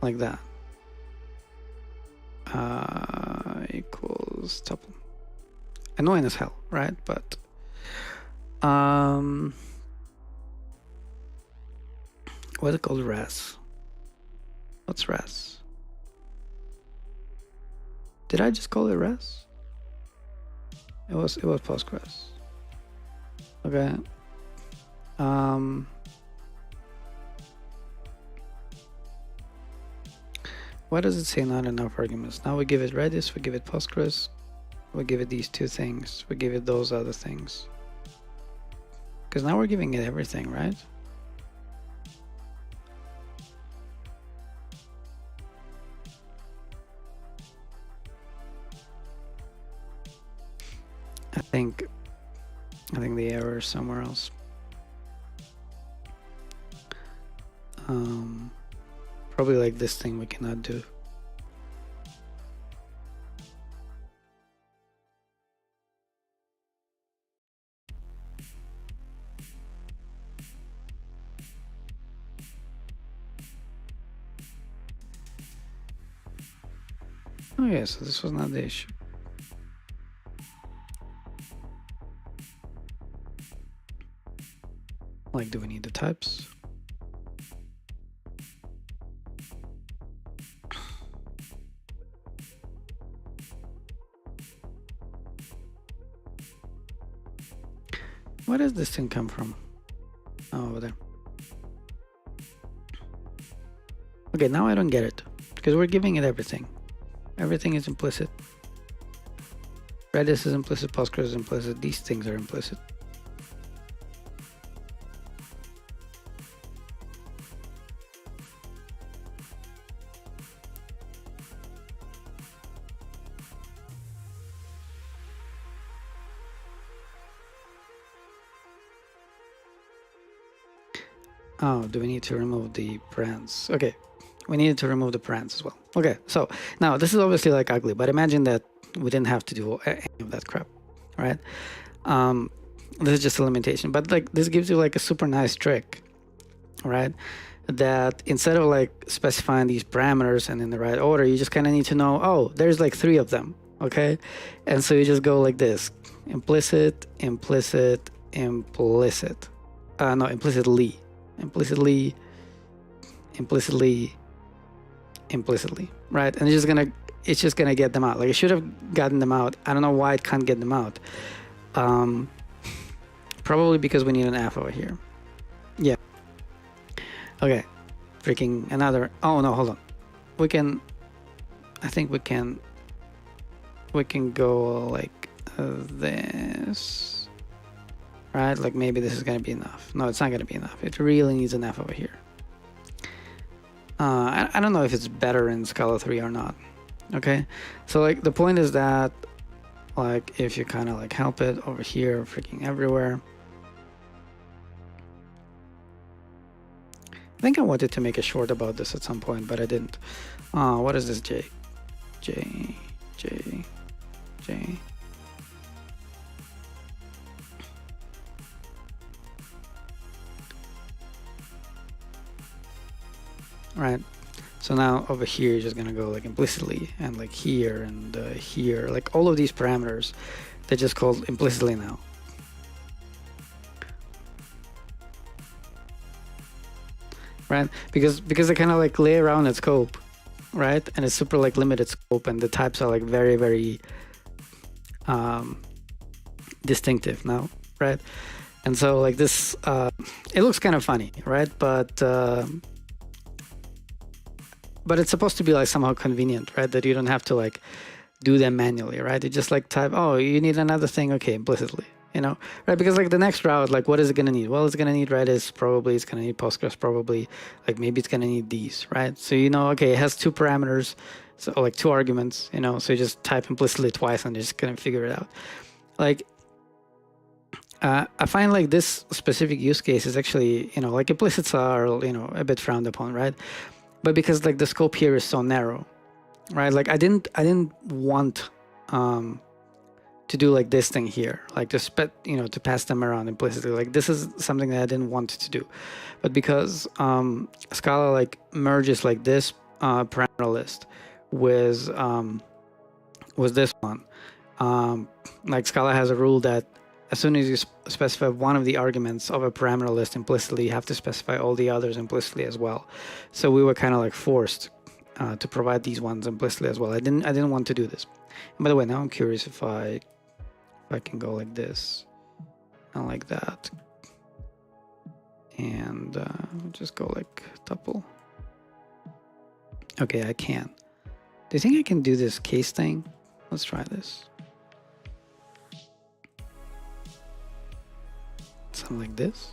like that, equals tuple. Annoying as hell, right? But what's it called? Res. What's res? Did I just call it res? It was Postgres. Okay. Why does it say not enough arguments? Now we give it Redis, we give it Postgres, we give it these two things, we give it those other things. Because now we're giving it everything, right? I think the error is somewhere else. Probably like this thing we cannot do. Oh yeah, so this was not the issue. Like, do we need the types? Where does this thing come from? Oh, over there. Okay, now I don't get it, because we're giving it everything. Everything is implicit. Redis is implicit, Postgres is implicit, these things are implicit. Oh, do we need to remove the brands? Okay, we needed to remove the brands as well. Okay, so now this is obviously like ugly, but imagine that we didn't have to do any of that crap, right? This is just a limitation, but like this gives you like a super nice trick, right? That instead of like specifying these parameters and in the right order, you just kind of need to know, oh, there's like 3 of them, okay? And so you just go like this: implicit, implicit, implicit. No, implicitly. Implicitly, implicitly, implicitly, right? And it's just gonna get them out. Like it should have gotten them out. I don't know why it can't get them out. Probably because we need an F over here. Yeah. Okay. Freaking another. Oh no, hold on. We can. I think we can. We can go like this. Right, like maybe this is gonna be enough. No, it's not gonna be enough. It really needs an F over here. I don't know if it's better in Scala 3 or not. Okay, so like the point is that like if you kind of like help it over here, freaking everywhere. I think I wanted to make a short about this at some point, but I didn't. What is this? J. Right, so now over here you're just gonna go like implicitly, and like here and here, like all of these parameters, they're just called implicitly now. Right, because they kind of like lay around its scope, right? And it's super like limited scope, and the types are like very, very distinctive now, right? And so like this, it looks kind of funny, right? But it's supposed to be like somehow convenient, right? That you don't have to like do them manually, right? You just like type, oh, you need another thing, okay, implicitly, you know, right? Because like the next route, like what is it gonna need? Well, it's gonna need Redis, probably. It's gonna need Postgres, probably. Like maybe it's gonna need these, right? So you know, okay, it has 2 parameters, so like 2 arguments, you know. So you just type implicitly twice, and you're just gonna figure it out. Like I find like this specific use case is actually, you know, like implicits are, you know, a bit frowned upon, right? But because like the scope here is so narrow, right? Like I didn't want to do like this thing here, like to pass them around implicitly. Like this is something that I didn't want to do, but because Scala like merges like this parameter list with this one, like Scala has a rule that as soon as you specify one of the arguments of a parameter list implicitly, you have to specify all the others implicitly as well. So we were kind of like forced to provide these ones implicitly as well. I didn't want to do this. And by the way, now I'm curious if I can go like this and like that. and just go like tuple. Okay, I can. Do you think I can do this case thing? Let's try this. Something like this.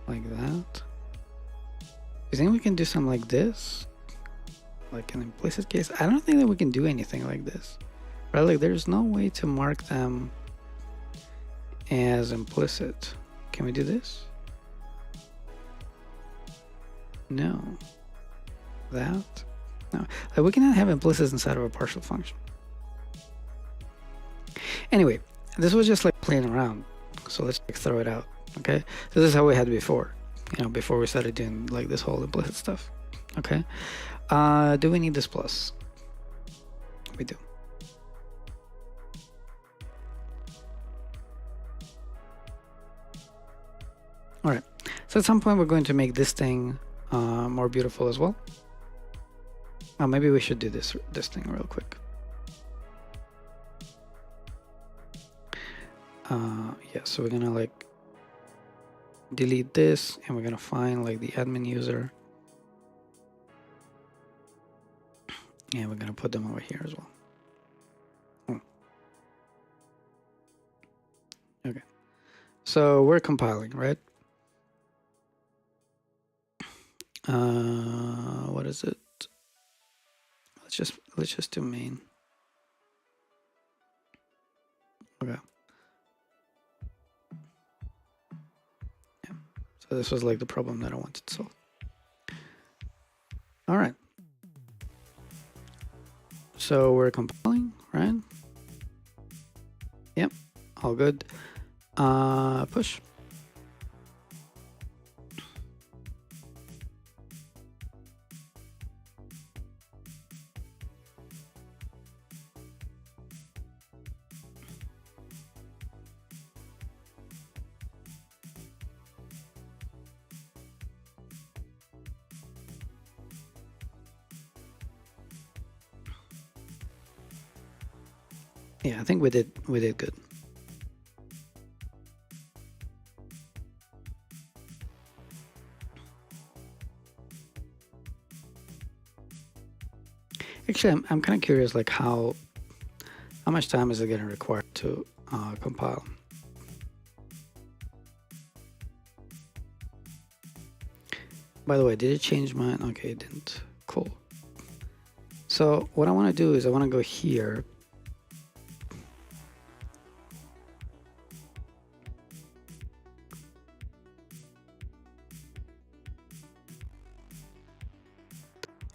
Like that. Do you think we can do something like this? Like an implicit case? I don't think that we can do anything like this. Right? Like there's no way to mark them as implicit. Can we do this? No. That? No. Like we cannot have implicits inside of a partial function. Anyway, this was just like playing around. So let's like throw it out. Okay? So this is how we had before. You know, before we started doing like this whole implicit stuff. Okay? Do we need this plus? We do. All right. So at some point we're going to make this thing more beautiful as well. Maybe we should do this thing real quick. Yeah, so we're gonna like delete this and we're gonna find like the admin user and we're gonna put them over here as well. Okay, so we're compiling, right? What is it? Let's just do main. Okay. Yeah. So this was like the problem that I wanted to solve. All right. So we're compiling, right? Yep. All good. Push. Yeah, I think we did good. Actually, I'm kind of curious, like how much time is it going to require to compile? By the way, did it change mine? Okay, it didn't. Cool. So what I want to do is I want to go here.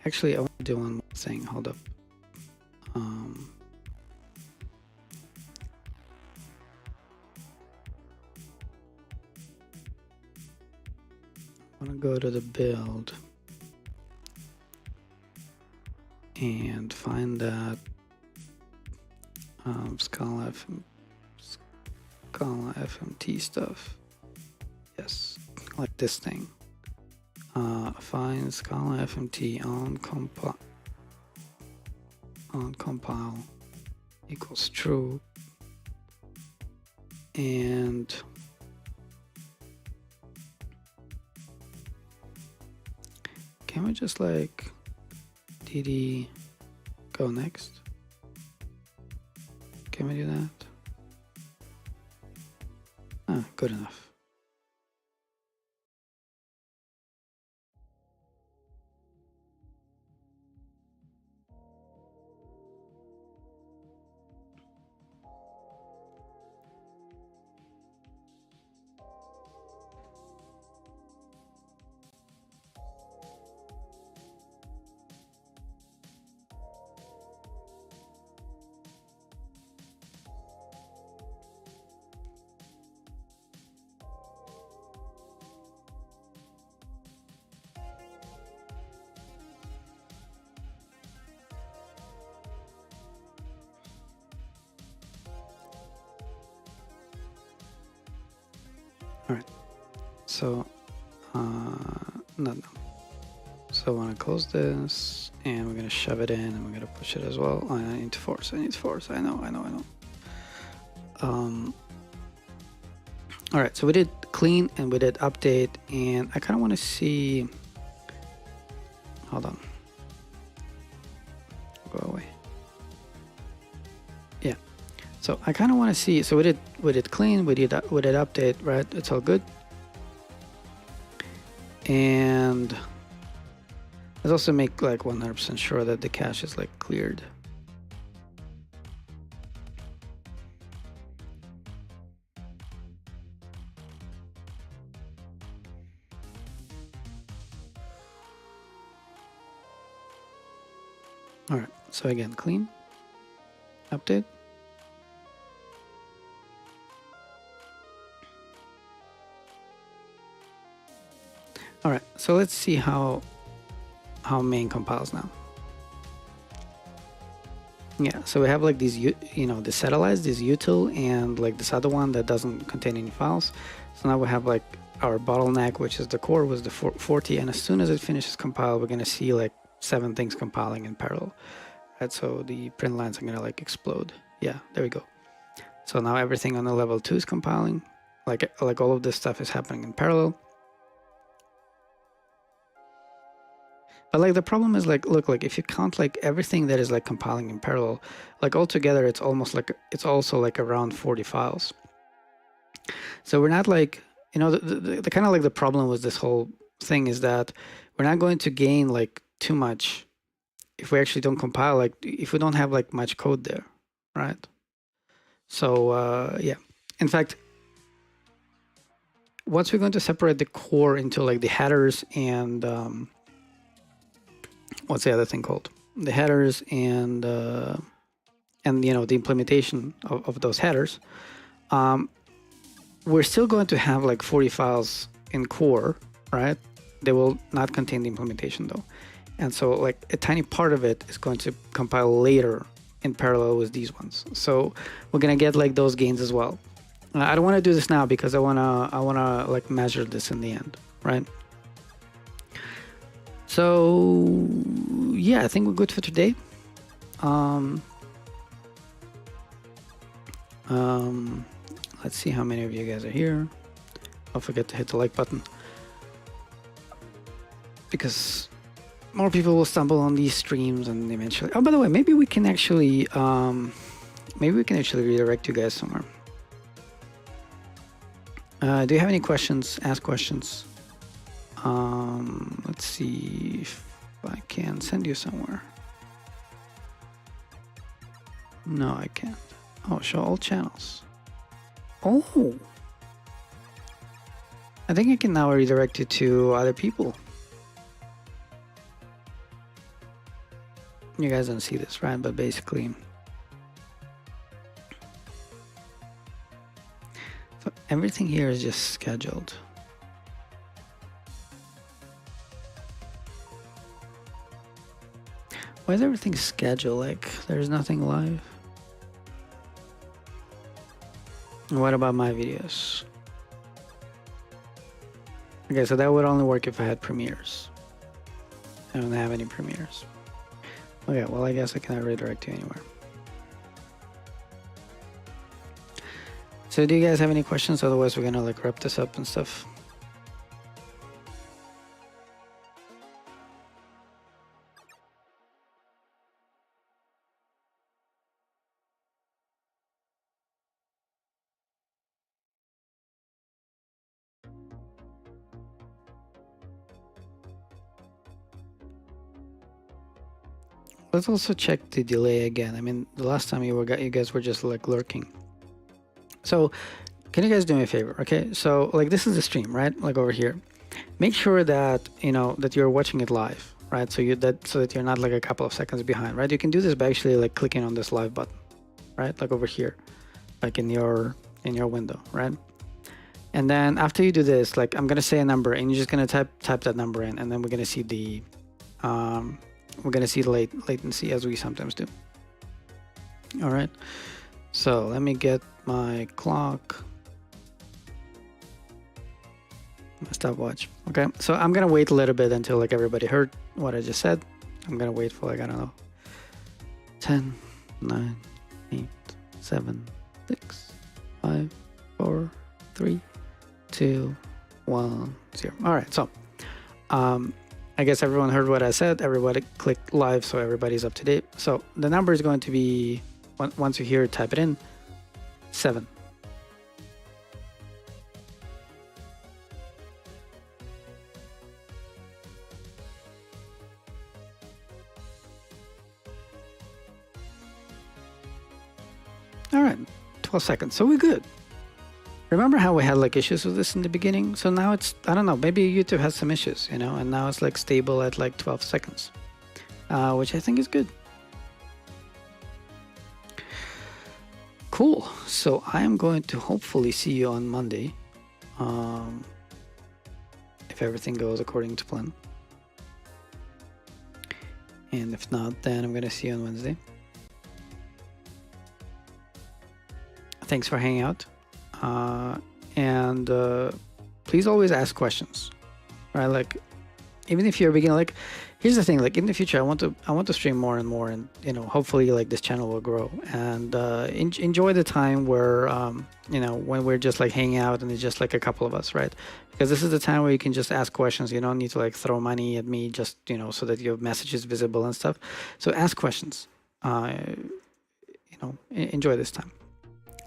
Actually, I want to do one more thing. Hold up. I want to go to the build and find that Scala FMT stuff. Yes, like this thing. Find Scala FMT on compile equals true, and can we just like dd go next? Can we do that? Good enough. All right, so no. So I want to close this, and we're gonna shove it in, and we're gonna push it as well. I need to force. I know. All right, so we did clean and we did update, and I kind of want to see, hold on, go away. Yeah, so I kind of want to see, so we did clean, we did update, right? It's all good. And let's also make like 100% sure that the cache is like cleared. All right, so again, clean, update. All right, so let's see how main compiles now. Yeah, so we have like these, the satellites, this util, and like this other one that doesn't contain any files. So now we have like our bottleneck, which is the core, was the 40, and as soon as it finishes compile, we're gonna see like 7 things compiling in parallel. Right, so the print lines are gonna like explode. Yeah, there we go. So now everything on the level 2 is compiling, like all of this stuff is happening in parallel. But like the problem is like, look, like if you count like everything that is like compiling in parallel, like altogether, it's almost like, it's also like around 40 files. So we're not like, the kind of like the problem with this whole thing is that we're not going to gain like too much if we actually don't compile, like if we don't have like much code there, right? So yeah, in fact, once we're going to separate the core into like the headers and what's the other thing called? The headers and the implementation of those headers, we're still going to have like 40 files in core, right? They will not contain the implementation though. And so like a tiny part of it is going to compile later in parallel with these ones. So we're gonna get like those gains as well. I don't want to do this now because I wanna like measure this in the end, right? So yeah, I think we're good for today. Let's see how many of you guys are here. Don't forget to hit the like button, because more people will stumble on these streams and eventually. Oh, by the way, maybe we can actually redirect you guys somewhere. Do you have any questions? Ask questions. Let's see if I can send you somewhere. No, I can't. Oh, show all channels. Oh, I think I can now redirect you to other people. You guys don't see this, right? But basically, so everything here is just scheduled. Why is everything scheduled? Like there's nothing live. What about my videos? Okay, so that would only work if I had premieres. I don't have any premieres. Okay, well, I guess I cannot redirect you anywhere. So do you guys have any questions? Otherwise, we're gonna like wrap this up and stuff. Let's also check the delay again. I mean, the last time you guys were just like lurking. So can you guys do me a favor? Okay, so like this is the stream, right? Like over here. Make sure that that you're watching it live, right? So that you're not like a couple of seconds behind, right? You can do this by actually like clicking on this live button, right? Like over here, like in your window, right? And then after you do this, like I'm gonna say a number, and you're just gonna type that number in, and then we're gonna see the latency as we sometimes do. All right. So let me get my clock, my stopwatch. Okay. So I'm gonna wait a little bit until like everybody heard what I just said. I'm gonna wait for like, I don't know, 10, 9, 8, 7, 6, 5, 4, 3, 2, 1, 0. All right, so I guess everyone heard what I said. Everybody clicked live, so everybody's up to date. So the number is going to be, once you hear it, type it in, 7. All right, 12 seconds. So we're good. Remember how we had like issues with this in the beginning? So now it's, I don't know, maybe YouTube has some issues, you know, and now it's like stable at like 12 seconds, which I think is good. Cool. So I'm going to hopefully see you on Monday, if everything goes according to plan. And if not, then I'm going to see you on Wednesday. Thanks for hanging out. And please always ask questions, right? Like, even if you're a beginner, like, here's the thing, like in the future, I want to stream more and more, and you know, hopefully like this channel will grow, and enjoy the time where you know, when we're just like hanging out and it's just like a couple of us, right? Because this is the time where you can just ask questions. You don't need to like throw money at me, just, you know, so that your message is visible and stuff. So ask questions. You know, enjoy this time.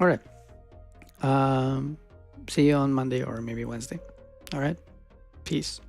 All right. See you on Monday or maybe Wednesday. All right. Peace.